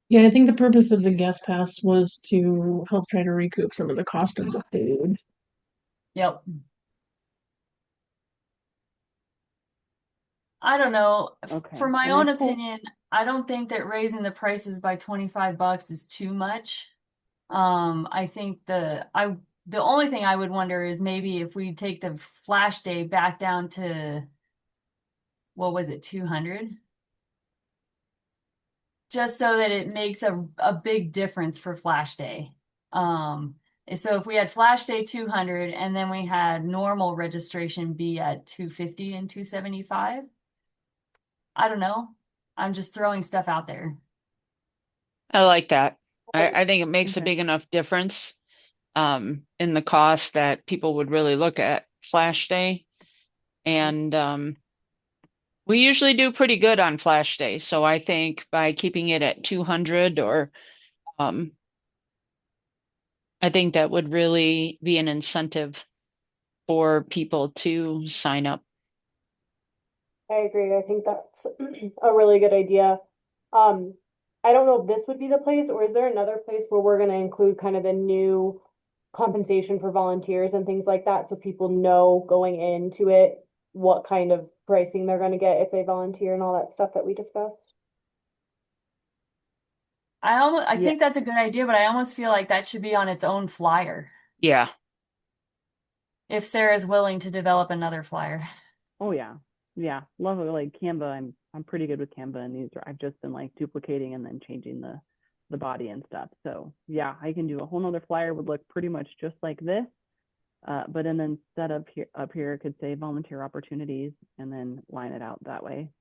Speaker 3: Yeah, I think the purpose of the guest pass was to help try to recoup some of the cost of the food.
Speaker 1: Yep. I don't know.
Speaker 4: Okay.
Speaker 1: For my own opinion, I don't think that raising the prices by $25 is too much. I think the only thing I would wonder is maybe if we take the flash day back down to, what was it, 200? Just so that it makes a big difference for flash day. So if we had flash day 200 and then we had normal registration be at 250 and 275, I don't know. I'm just throwing stuff out there.
Speaker 2: I like that. I think it makes a big enough difference in the cost that people would really look at Flash Day. And we usually do pretty good on Flash Day. So I think by keeping it at 200 or I think that would really be an incentive for people to sign up.
Speaker 7: I agree. I think that's a really good idea. Um, I don't know if this would be the place, or is there another place where we're going to include kind of the new compensation for volunteers and things like that, so people know going into it what kind of pricing they're going to get if they volunteer and all that stuff that we discussed?
Speaker 1: I
Speaker 4: Yeah.
Speaker 1: think that's a good idea, but I almost feel like that should be on its own flyer.
Speaker 2: Yeah.
Speaker 1: If Sarah's willing to develop another flyer.
Speaker 4: Oh yeah. Yeah. Love it. Like Canva, I'm pretty good with Canva, and these are, I've just been like duplicating and then changing the body and stuff. So yeah, I can do a whole nother flyer, would look pretty much just like this. But and then instead of here up here, it could say volunteer opportunities and then line it out that way.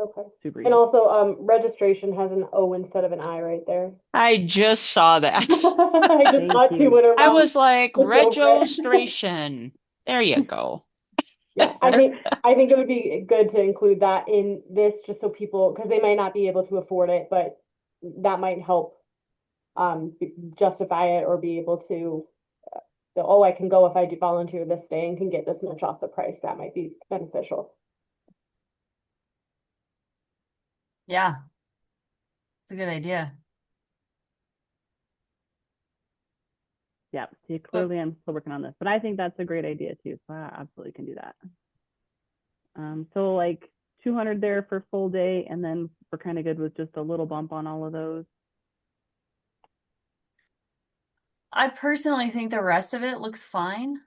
Speaker 7: Okay.
Speaker 4: Super
Speaker 7: And
Speaker 4: easy.
Speaker 7: also, registration has an O instead of an I right there.
Speaker 2: I just saw that.
Speaker 7: I just
Speaker 4: Thank
Speaker 7: thought to
Speaker 4: you.
Speaker 7: when her
Speaker 2: I
Speaker 7: mom
Speaker 2: was like,
Speaker 7: looked over it.
Speaker 2: registration. There you go.
Speaker 7: Yeah, I think it would be good to include that in this, just so people, because they might not be able to afford it, but that might help justify it, or be able to oh, I can go if I do volunteer this day and can get this much off the price. That might be beneficial.
Speaker 1: Yeah, it's a good idea.
Speaker 4: Yeah. See, clearly I'm still working on this, but I think that's a great idea too. So I absolutely can do that. So like 200 there for full day, and then we're kind of good with just a little bump on all of those.
Speaker 1: I personally think the rest of it looks fine.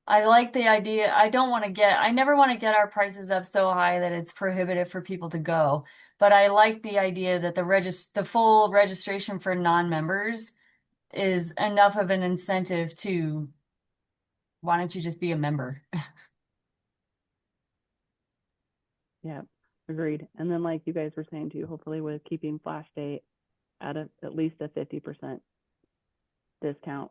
Speaker 1: I like the idea. I never want to get our prices up so high that it's prohibitive for people to go. But I like the idea that the full registration for non-members is enough of an incentive to, why don't you just be a member?
Speaker 4: Yeah, agreed. And then like you guys were saying too, hopefully with keeping Flash Day at least a 50% discount.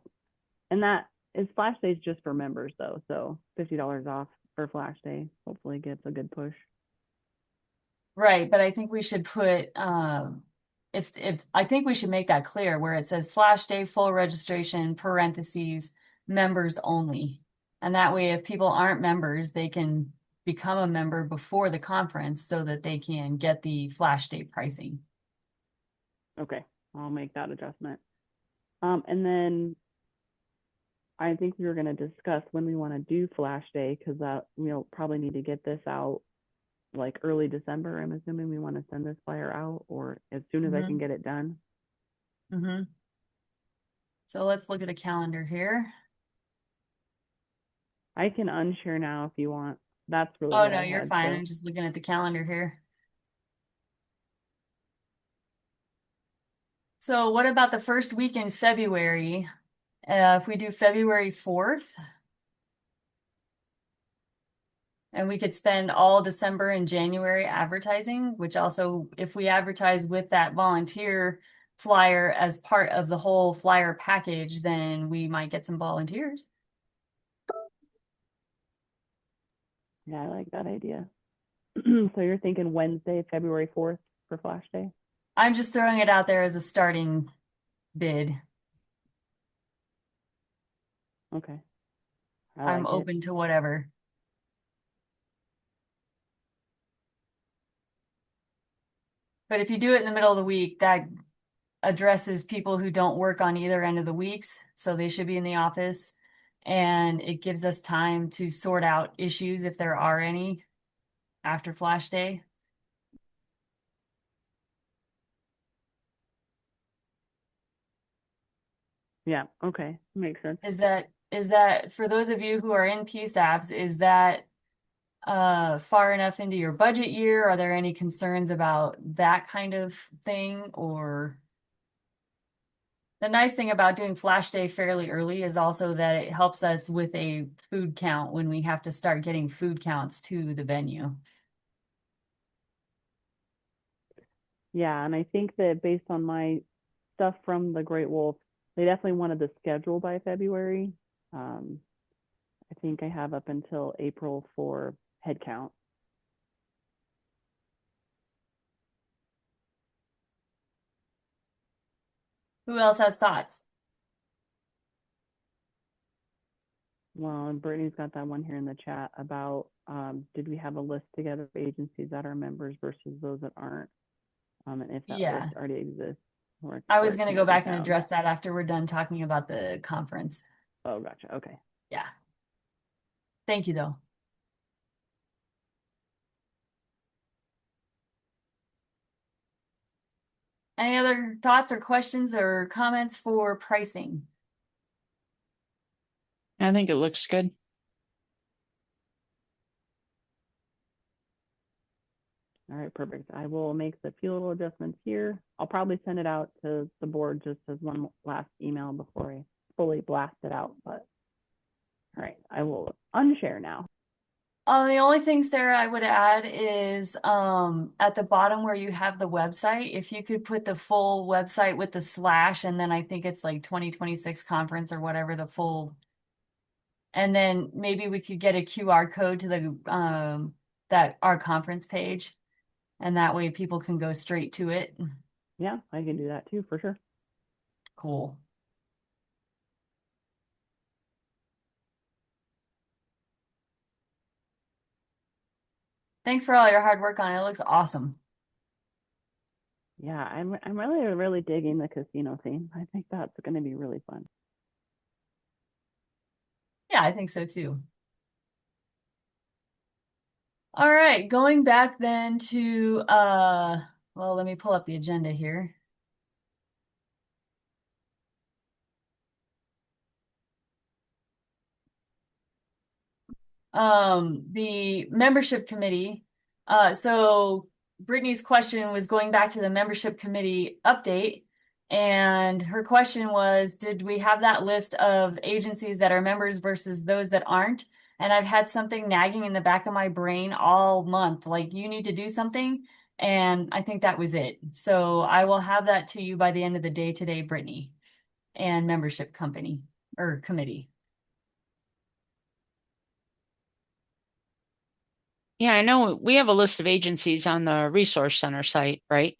Speaker 4: And that is Flash Day is just for members though. So $50 off for Flash Day hopefully gets a good push.
Speaker 1: Right, but I think we should put if I think we should make that clear where it says Flash Day full registration parentheses members only. And that way if people aren't members, they can become a member before the conference so that they can get the Flash Day pricing.
Speaker 4: Okay, I'll make that adjustment. And then I think we were going to discuss when we want to do Flash Day, because we'll probably need to get this out like early December. I'm assuming we want to send this flyer out, or as soon as I can get it done.
Speaker 1: Mm-hmm. So let's look at a calendar here.
Speaker 4: I can unshare now if you want. That's really
Speaker 1: Oh
Speaker 4: what
Speaker 1: no,
Speaker 4: I
Speaker 1: you're
Speaker 4: had.
Speaker 1: fine.
Speaker 4: So.
Speaker 1: I'm just looking at the calendar here. So what about the first week in February? If we do February 4th, and we could spend all December and January advertising, which also, if we advertise with that volunteer flyer as part of the whole flyer package, then we might get some volunteers.
Speaker 4: Yeah, I like that idea. So you're thinking Wednesday, February 4th for Flash Day?
Speaker 1: I'm just throwing it out there as a starting bid.
Speaker 4: Okay.
Speaker 1: I'm
Speaker 4: like
Speaker 1: open to whatever. But if you do it in the middle of the week, that addresses people who don't work on either end of the weeks, so they should be in the office. And it gives us time to sort out issues if there are any after Flash Day.
Speaker 4: Yeah, okay. Makes sense.
Speaker 1: Is that for those of you who are in PSAPs, is that far enough into your budget year? Are there any concerns about that kind of thing? Or the nice thing about doing Flash Day fairly early is also that it helps us with a food count when we have to start getting food counts to the venue.
Speaker 4: Yeah, and I think that based on my stuff from the Great Wolf, they definitely wanted the schedule by February. I think I have up until April for head count.
Speaker 1: Who else has thoughts?
Speaker 4: Well, and Brittany's got that one here in the chat about did we have a list together of agencies that are members versus those that aren't? And if that list
Speaker 1: Yeah.
Speaker 4: already exists, or
Speaker 1: I was
Speaker 4: where it
Speaker 1: going to
Speaker 4: can
Speaker 1: go
Speaker 4: be
Speaker 1: back and
Speaker 4: found.
Speaker 1: address that after we're done talking about the conference.
Speaker 4: Oh, gotcha. Okay.
Speaker 1: Yeah. Thank you, though. Any other thoughts or questions or comments for pricing?
Speaker 2: I think it looks good.
Speaker 4: All right, perfect. I will make the few little adjustments here. I'll probably send it out to the board just as one last email before I fully blast it out. But all right, I will unshare now.
Speaker 1: The only thing, Sarah, I would add is at the bottom where you have the website, if you could put the full website with the slash, and then I think it's like 2026 conference or whatever the full, and then maybe we could get a QR code to the that our conference page, and that way people can go straight to it.
Speaker 4: Yeah, I can do that too for sure.
Speaker 1: Cool. Thanks for all your hard work on it. It looks awesome.
Speaker 4: Yeah, I'm really digging the casino theme. I think that's going to be really fun.
Speaker 1: Yeah, I think so too. All right, going back then to well, let me pull up the agenda here. The membership committee. So Brittany's question was going back to the membership committee update, and her question was, did we have that list of agencies that are members versus those that aren't? And I've had something nagging in the back of my brain all month, like you need to do something. And I think that was it. So I will have that to you by the end of the day today, Brittany, and membership company or committee.
Speaker 2: Yeah, I know we have a list of agencies on the Resource Center site, right?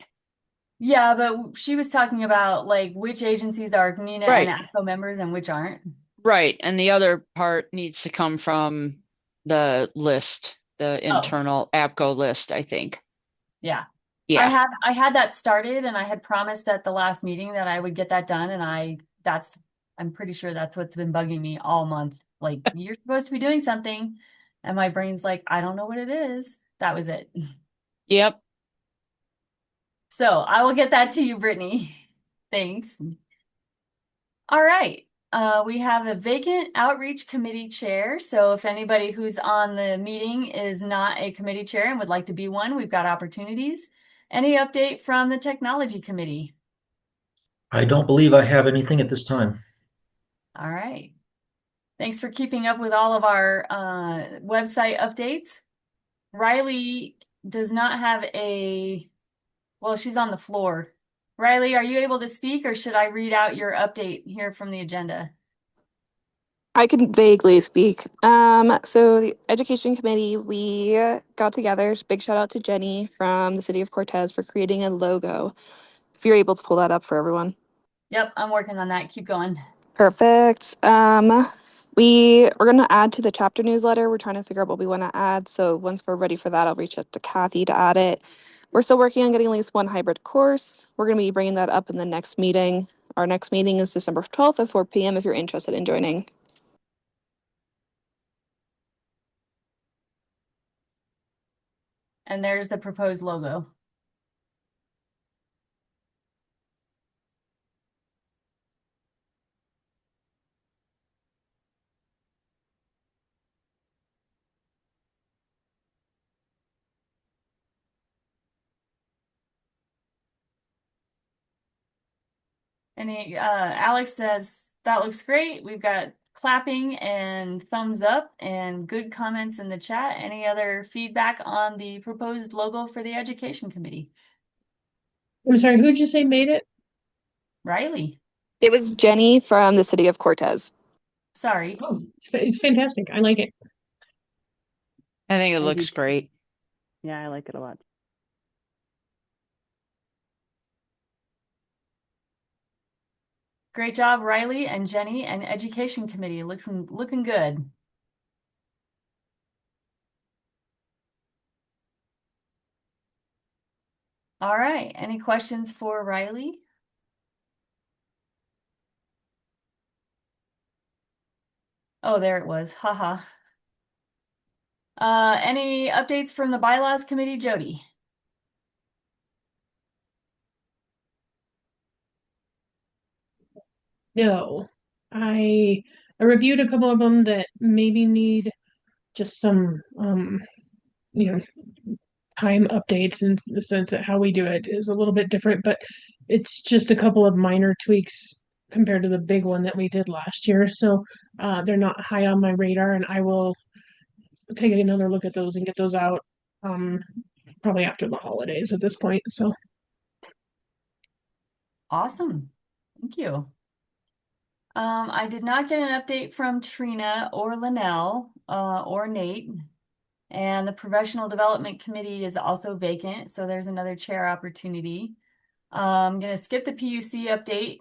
Speaker 1: Yeah, but she was talking about like which agencies are NENA and
Speaker 2: Right.
Speaker 1: APCO members and which aren't.
Speaker 2: Right. And the other part needs to come from the list, the
Speaker 1: Oh,
Speaker 2: internal APCO list, I think.
Speaker 1: yeah.
Speaker 2: Yeah.
Speaker 1: I had that started and I had promised at the last meeting that I would get that done and I'm pretty sure that's what's been bugging me all month. Like you're supposed to be doing something and my brain's like, I don't know what it is. That was it.
Speaker 2: Yep.
Speaker 1: So I will get that to you, Brittany. Thanks. All right. We have a vacant outreach committee chair. So if anybody who's on the meeting is not a committee chair and would like to be one, we've got opportunities. Any update from the technology committee?
Speaker 8: I don't believe I have anything at this time.
Speaker 1: All right. Thanks for keeping up with all of our website updates. Riley does not have well, she's on the floor. Riley, are you able to speak or should I read out your update here from the agenda?
Speaker 9: I can vaguely speak. So the education committee, we got together. Big shout out to Jenny from the city of Cortez for creating a logo. If you're able to pull that up for everyone.
Speaker 1: Yep, I'm working on that. Keep going.
Speaker 9: Perfect. We're gonna add to the chapter newsletter. We're trying to figure out what we want to add. So once we're ready for that, I'll reach out to Kathy to add it. We're still working on getting at least one hybrid course. We're gonna be bringing that up in the next meeting. Our next meeting is December 12th at 4 p.m. if you're interested in joining.
Speaker 1: And there's the proposed logo. And Alex says, that looks great. We've got clapping and thumbs up and good comments in the chat. Any other feedback on the proposed logo for the education committee?
Speaker 3: I'm sorry, who'd you say made it?
Speaker 1: Riley.
Speaker 9: It was Jenny from the city of Cortez.
Speaker 1: Sorry.
Speaker 3: Oh, it's fantastic. I like it.
Speaker 2: I think it
Speaker 4: I
Speaker 2: looks
Speaker 4: do.
Speaker 2: great.
Speaker 4: Yeah, I like it a lot.
Speaker 1: Great job, Riley and Jenny and Education Committee. Looking good. All right. Any questions for Riley? Oh, there it was. Haha. Any updates from the Bylaws Committee, Jody?
Speaker 3: No, I reviewed a couple of them that maybe need just some you know time updates, in the sense that how we do it is a little bit different, but it's just a couple of minor tweaks compared to the big one that we did last year. So they're not high on my radar, and I will take another look at those and get those out probably after the holidays at this point. So
Speaker 1: Awesome. Thank you. I did not get an update from Trina or Linnell or Nate. And the Professional Development Committee is also vacant, so there's another chair opportunity. I'm going to skip the PUC update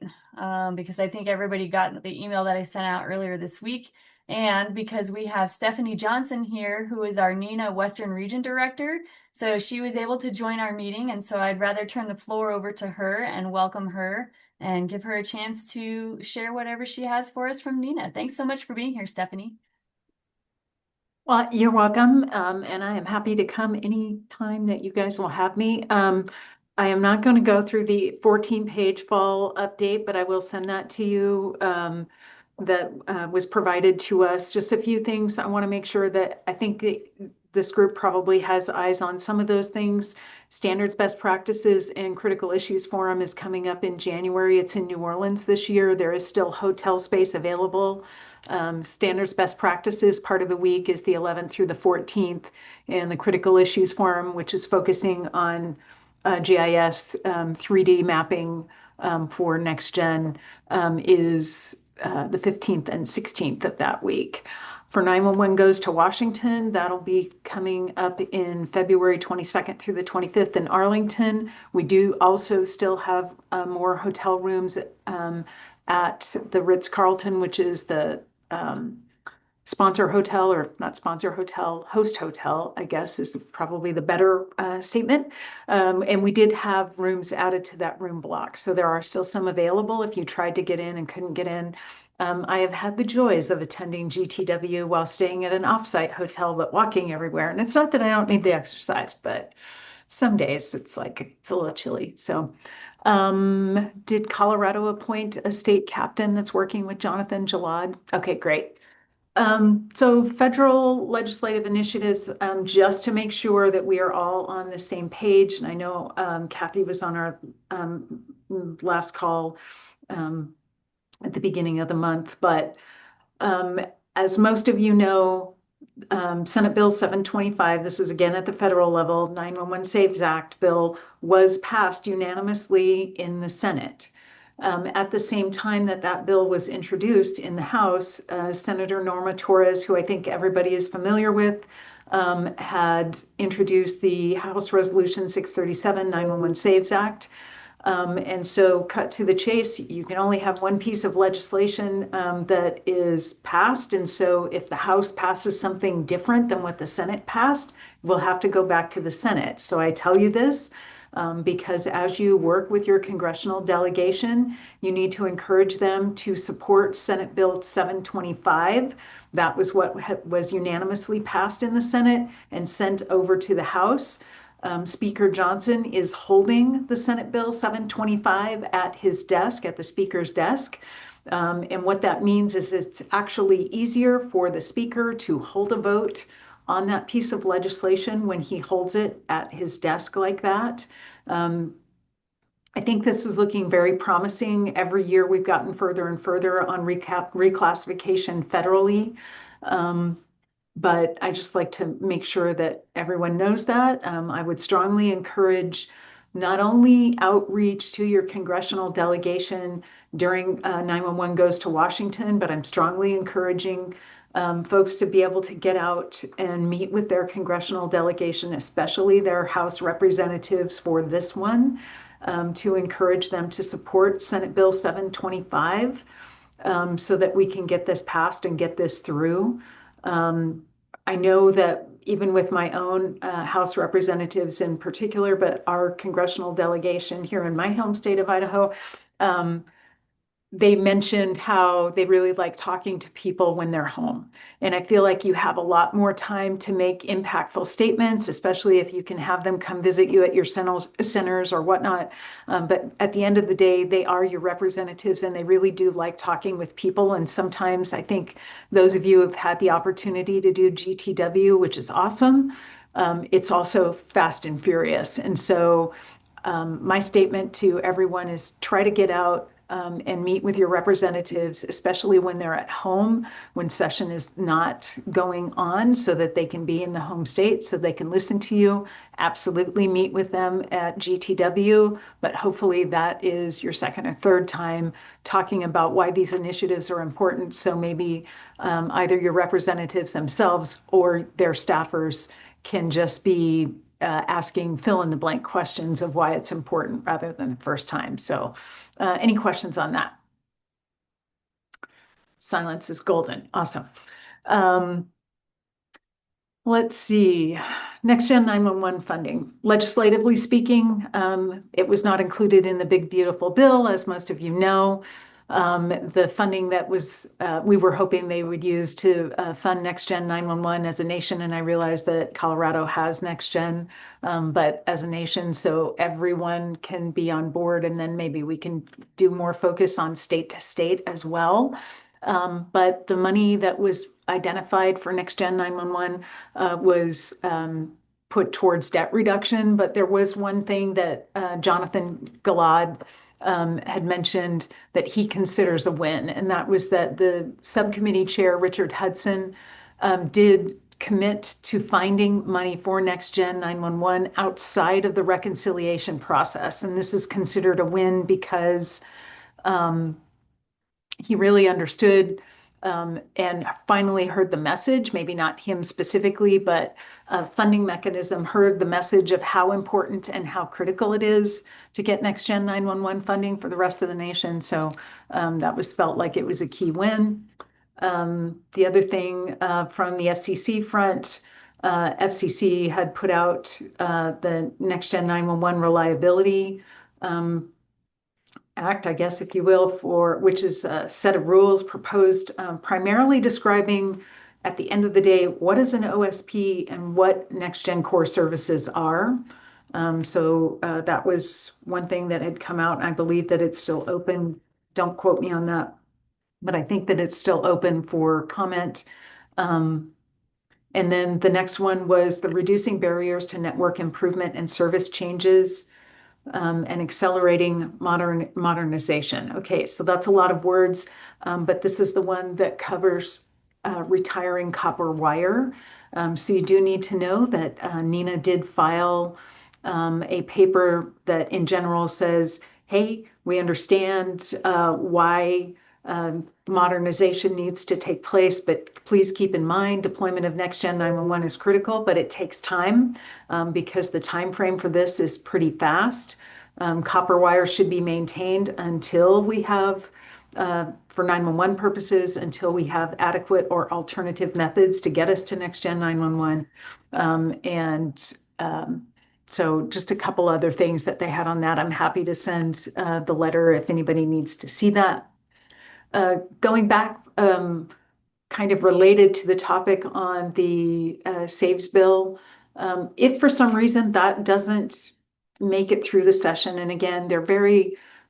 Speaker 1: because I think everybody got the email that I sent out earlier this week. And because we have Stephanie Johnson here, who is our NENA Western Region Director. So she was able to join our meeting. And so I'd rather turn the floor over to her and welcome her and give her a chance to share whatever she has for us from NENA. Thanks so much for being here, Stephanie.
Speaker 10: Well, you're welcome, and I am happy to come anytime that you guys will have me. I am not going to go through the 14-page fall update, but I will send that to you. That was provided to us. Just a few things I want to make sure that I think this group probably has eyes on some of those things. Standards, Best Practices, and Critical Issues Forum is coming up in January. It's in New Orleans this year. There is still hotel space available. Standards Best Practices part of the week is the 11th through the 14th, and the Critical Issues Forum, which is focusing on GIS 3D mapping for next gen, is the 15th and 16th of that week. For 911 Goes to Washington, that'll be coming up in February 22nd through the 25th in Arlington. We do also still have more hotel rooms at the Ritz-Carlton, which is the sponsor hotel, or not sponsor hotel, host hotel, I guess is probably the better statement. And we did have rooms added to that room block. So there are still some available if you tried to get in and couldn't get in. I have had the joys of attending GTW while staying at an offsite hotel, but walking everywhere. And it's not that I don't need the exercise, but some days it's like, it's a little chilly. So did Colorado appoint a state captain that's working with Jonathan Jalad? Okay, great. So federal legislative initiatives, just to make sure that we are all on the same page. And I know Kathy was on our last call at the beginning of the month, but as most of you know, Senate Bill 725, this is again at the federal level, 911 Saves Act bill, was passed unanimously in the Senate. At the same time that that bill was introduced in the House, Senator Norma Torres, who I think everybody is familiar with, had introduced the House Resolution 637, 911 Saves Act. And so, cut to the chase, you can only have one piece of legislation that is passed. And so if the House passes something different than what the Senate passed, we'll have to go back to the Senate. So I tell you this because as you work with your congressional delegation, you need to encourage them to support Senate Bill 725. That was what was unanimously passed in the Senate and sent over to the House. Speaker Johnson is holding the Senate Bill 725 at his desk, at the Speaker's desk. And what that means is it's actually easier for the Speaker to hold a vote on that piece of legislation when he holds it at his desk like that. I think this is looking very promising. Every year we've gotten further and further on reclassification federally. But I just like to make sure that everyone knows that. I would strongly encourage not only outreach to your congressional delegation during 911 Goes to Washington, but I'm strongly encouraging folks to be able to get out and meet with their congressional delegation, especially their House representatives for this one. to encourage them to support Senate Bill 725 so that we can get this passed and get this through. I know that even with my own House representatives in particular, but our congressional delegation here in my home state of Idaho, they mentioned how they really like talking to people when they're home. And I feel like you have a lot more time to make impactful statements, especially if you can have them come visit you at your centers or whatnot. But at the end of the day, they are your representatives and they really do like talking with people. And sometimes I think those of you who have had the opportunity to do GTW, which is awesome, it's also fast and furious. And so my statement to everyone is try to get out and meet with your representatives, especially when they're at home, when session is not going on, so that they can be in the home state, so they can listen to you. Absolutely meet with them at GTW, but hopefully that is your second or third time talking about why these initiatives are important. So maybe either your representatives themselves or their staffers can just be asking fill in the blank questions of why it's important rather than the first time. So any questions on that? Silence is golden. Awesome. Let's see. Next Gen 911 funding. Legislatively speaking, it was not included in the big beautiful bill, as most of you know. The funding that was, we were hoping they would use to fund Next Gen 911 as a nation, and I realize that Colorado has Next Gen, but as a nation, so everyone can be on board, and then maybe we can do more focus on state to state as well. But the money that was identified for Next Gen 911 was put towards debt reduction. But there was one thing that Jonathan Gilad had mentioned that he considers a win, and that was that the subcommittee chair, Richard Hudson, did commit to finding money for Next Gen 911 outside of the reconciliation process. And this is considered a win because he really understood and finally heard the message, maybe not him specifically, but a funding mechanism heard the message of how important and how critical it is to get Next Gen 911 funding for the rest of the nation. So that was felt like it was a key win. The other thing from the FCC front, FCC had put out the Next Gen 911 reliability Act, I guess, if you will, for which is a set of rules proposed primarily describing at the end of the day, what is an OSP and what Next Gen Core services are. So that was one thing that had come out. I believe that it's still open. Don't quote me on that, but I think that it's still open for comment. And then the next one was the reducing barriers to network improvement and service changes. And accelerating modernization. Okay, so that's a lot of words, but this is the one that covers retiring copper wire. So you do need to know that NENA did file a paper that in general says, hey, we understand why modernization needs to take place, but please keep in mind deployment of Next Gen 911 is critical, but it takes time because the time frame for this is pretty fast. Copper wire should be maintained until we have, for 911 purposes, until we have adequate or alternative methods to get us to Next Gen 911. So just a couple other things that they had on that. I'm happy to send the letter if anybody needs to see that. Going back, kind of related to the topic on the SAVES bill, if for some reason that doesn't make it through the session, and again,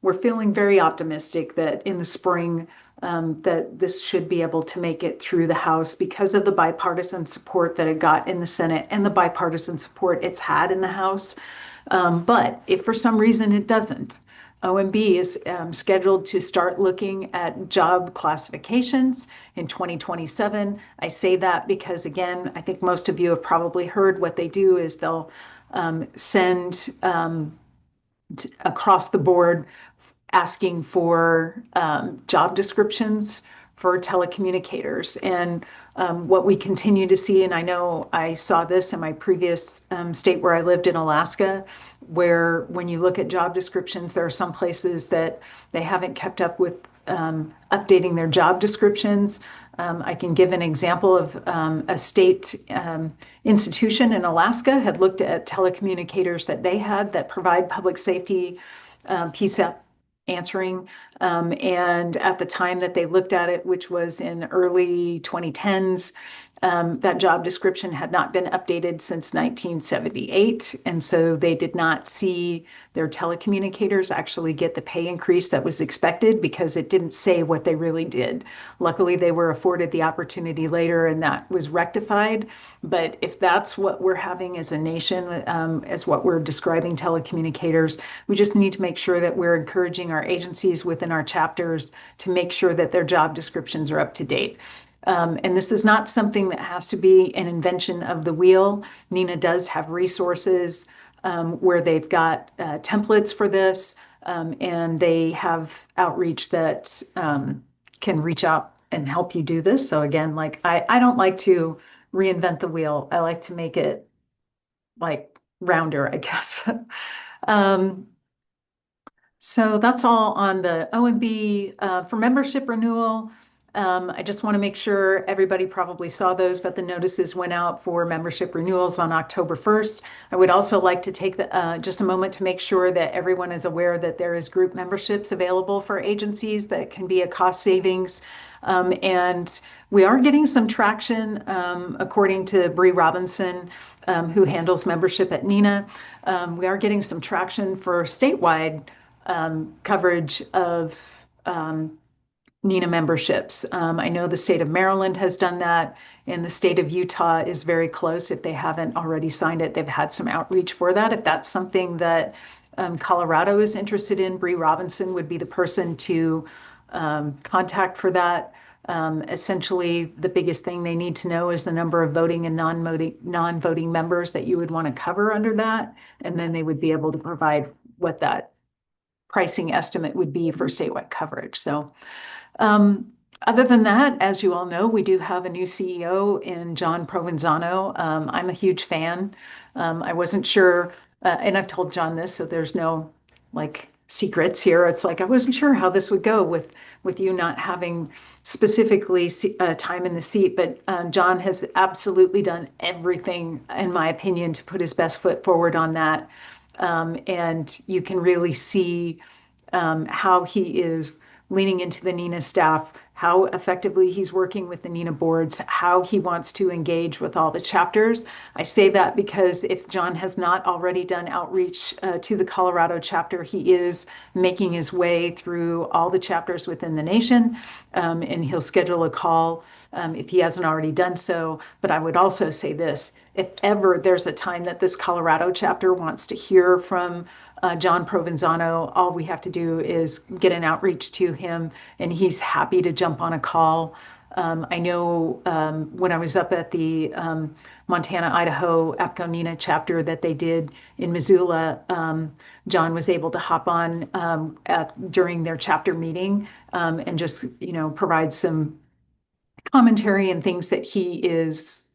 Speaker 10: we're feeling very optimistic that in the spring that this should be able to make it through the House because of the bipartisan support that it got in the Senate and the bipartisan support it's had in the House. But if for some reason it doesn't, OMB is scheduled to start looking at job classifications in 2027. I say that because, again, I think most of you have probably heard what they do is they'll send across the board asking for job descriptions for telecommunicators. And what we continue to see, and I know I saw this in my previous state where I lived in Alaska, where when you look at job descriptions, there are some places that they haven't kept up with updating their job descriptions. I can give an example of a state institution in Alaska had looked at telecommunicators that they had that provide public safety PSAP answering. And at the time that they looked at it, which was in early 2010s, that job description had not been updated since 1978. And so they did not see their telecommunicators actually get the pay increase that was expected because it didn't say what they really did. Luckily, they were afforded the opportunity later and that was rectified. But if that's what we're having as a nation, as what we're describing telecommunicators, we just need to make sure that we're encouraging our agencies within our chapters to make sure that their job descriptions are up to date. And this is not something that has to be an invention of the wheel. NENA does have resources where they've got templates for this, and they have outreach that can reach out and help you do this. So again, like I don't like to reinvent the wheel. I like to make it like rounder, I guess. So that's all on the OMB for membership renewal. I just want to make sure everybody probably saw those, but the notices went out for membership renewals on October 1st. I would also like to take just a moment to make sure that everyone is aware that there is group memberships available for agencies that can be a cost savings. And we are getting some traction, according to Bree Robinson, who handles membership at NENA. We are getting some traction for statewide coverage of NENA memberships. I know the state of Maryland has done that, and the state of Utah is very close. If they haven't already signed it, they've had some outreach for that. If that's something that Colorado is interested in, Bree Robinson would be the person to contact for that. Essentially, the biggest thing they need to know is the number of voting and non-voting members that you would want to cover under that, and then they would be able to provide what that pricing estimate would be for statewide coverage. So other than that, as you all know, we do have a new CEO in John Provenzano. I'm a huge fan. I wasn't sure, and I've told John this, so there's no like secrets here. It's like I wasn't sure how this would go with you not having specifically time in the seat, but John has absolutely done everything, in my opinion, to put his best foot forward on that. And you can really see how he is leaning into the NENA staff, how effectively he's working with the NENA boards, how he wants to engage with all the chapters. I say that because if John has not already done outreach to the Colorado chapter, he is making his way through all the chapters within the nation, and he'll schedule a call if he hasn't already done so. But I would also say this, if ever there's a time that this Colorado chapter wants to hear from John Provenzano, all we have to do is get an outreach to him, and he's happy to jump on a call. I know when I was up at the Montana-Idaho APCO NENA chapter that they did in Missoula, John was able to hop on during their chapter meeting and just, provide some commentary and things that he is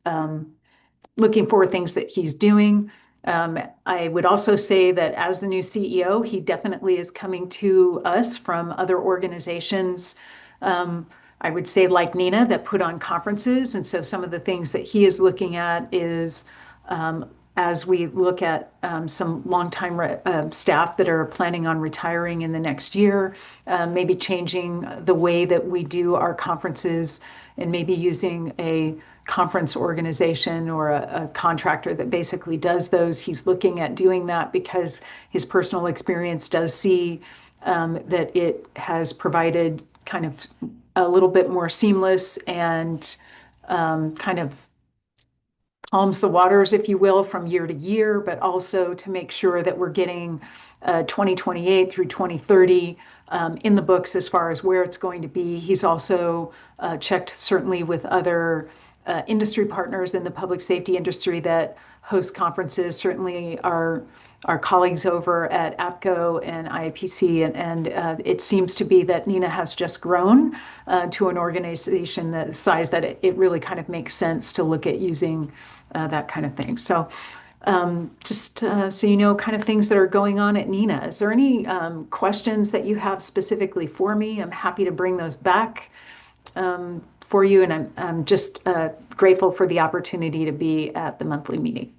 Speaker 10: looking for, things that he's doing. I would also say that as the new CEO, he definitely is coming to us from other organizations. I would say like NENA that put on conferences. And so some of the things that he is looking at is as we look at some longtime staff that are planning on retiring in the next year, maybe changing the way that we do our conferences and maybe using a conference organization or a contractor that basically does those. He's looking at doing that because his personal experience does see that it has provided kind of a little bit more seamless and kind of calms the waters, if you will, from year to year, but also to make sure that we're getting 2028 through 2030 in the books as far as where it's going to be. He's also checked certainly with other industry partners in the public safety industry that host conferences. Certainly our colleagues over at APCO and IAPC, and it seems to be that NENA has just grown to an organization that size that it really kind of makes sense to look at using that kind of thing. So just so you know, kind of things that are going on at NENA. Is there any questions that you have specifically for me? I'm happy to bring those back for you, and I'm just grateful for the opportunity to be at the monthly meeting.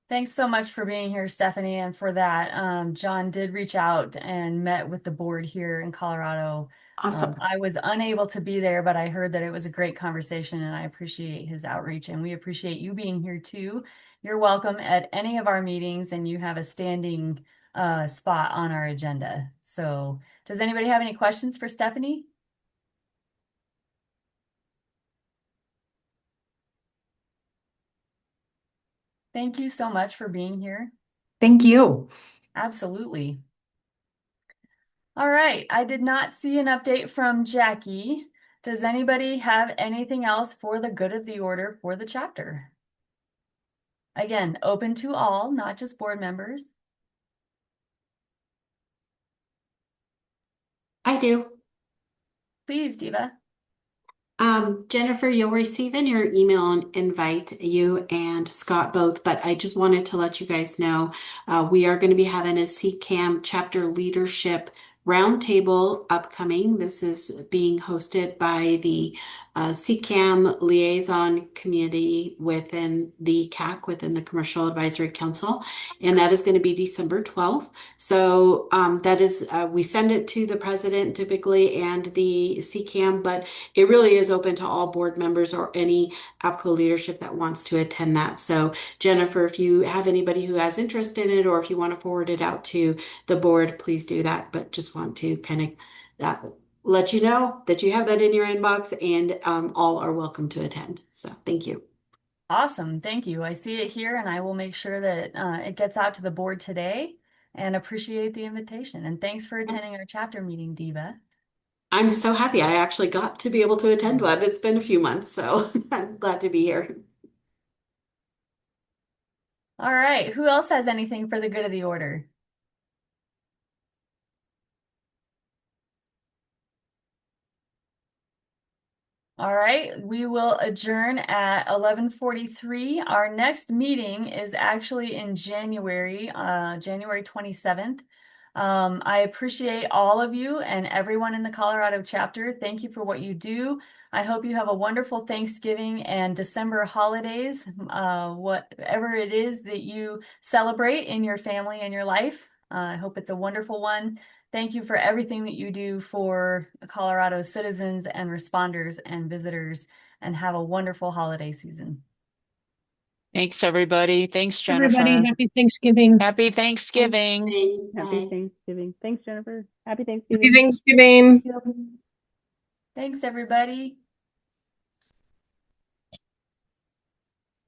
Speaker 1: Thanks so much for being here, Stephanie, and for that. John did reach out and met with the board here in Colorado.
Speaker 10: Awesome.
Speaker 1: I was unable to be there, but I heard that it was a great conversation, and I appreciate his outreach, and we appreciate you being here too. You're welcome at any of our meetings, and you have a standing spot on our agenda. So does anybody have any questions for Stephanie? Thank you so much for being here.
Speaker 10: Thank you.
Speaker 1: Absolutely. All right, I did not see an update from Jackie. Does anybody have anything else for the good of the order for the chapter? Again, open to all, not just board members.
Speaker 6: I do.
Speaker 1: Please, Diva.
Speaker 6: Jennifer, you'll receive in your email invite, you and Scott both, but I just wanted to let you guys know we are going to be having a CCAM chapter leadership roundtable upcoming. This is being hosted by the CCAM liaison community within the CAC, within the Commercial Advisory Council, and that is going to be December 12th. So that is, we send it to the president typically and the CCAM, but it really is open to all board members or any APCO leadership that wants to attend that. So Jennifer, if you have anybody who has interest in it, or if you want to forward it out to the board, please do that. But just want to kind of let you know that you have that in your inbox, and all are welcome to attend. So thank you.
Speaker 1: Awesome. Thank you. I see it here, and I will make sure that it gets out to the board today, and appreciate the invitation. And thanks for attending our chapter meeting, Diva.
Speaker 6: I'm so happy I actually got to be able to attend one. It's been a few months, so I'm glad to be here.
Speaker 1: All right. Who else has anything for the good of the order? All right, we will adjourn at 11:43. Our next meeting is actually in January, January 27th. I appreciate all of you and everyone in the Colorado chapter. Thank you for what you do. I hope you have a wonderful Thanksgiving and December holidays, whatever it is that you celebrate in your family and your life. I hope it's a wonderful one. Thank you for everything that you do for Colorado's citizens and responders and visitors, and have a wonderful holiday season.
Speaker 2: Thanks, everybody. Thanks, Jennifer.
Speaker 3: Everybody, happy Thanksgiving.
Speaker 2: Happy Thanksgiving.
Speaker 4: Happy Thanksgiving. Thanks, Jennifer. Happy Thanksgiving.
Speaker 7: Happy Thanksgiving.
Speaker 1: Thanks, everybody.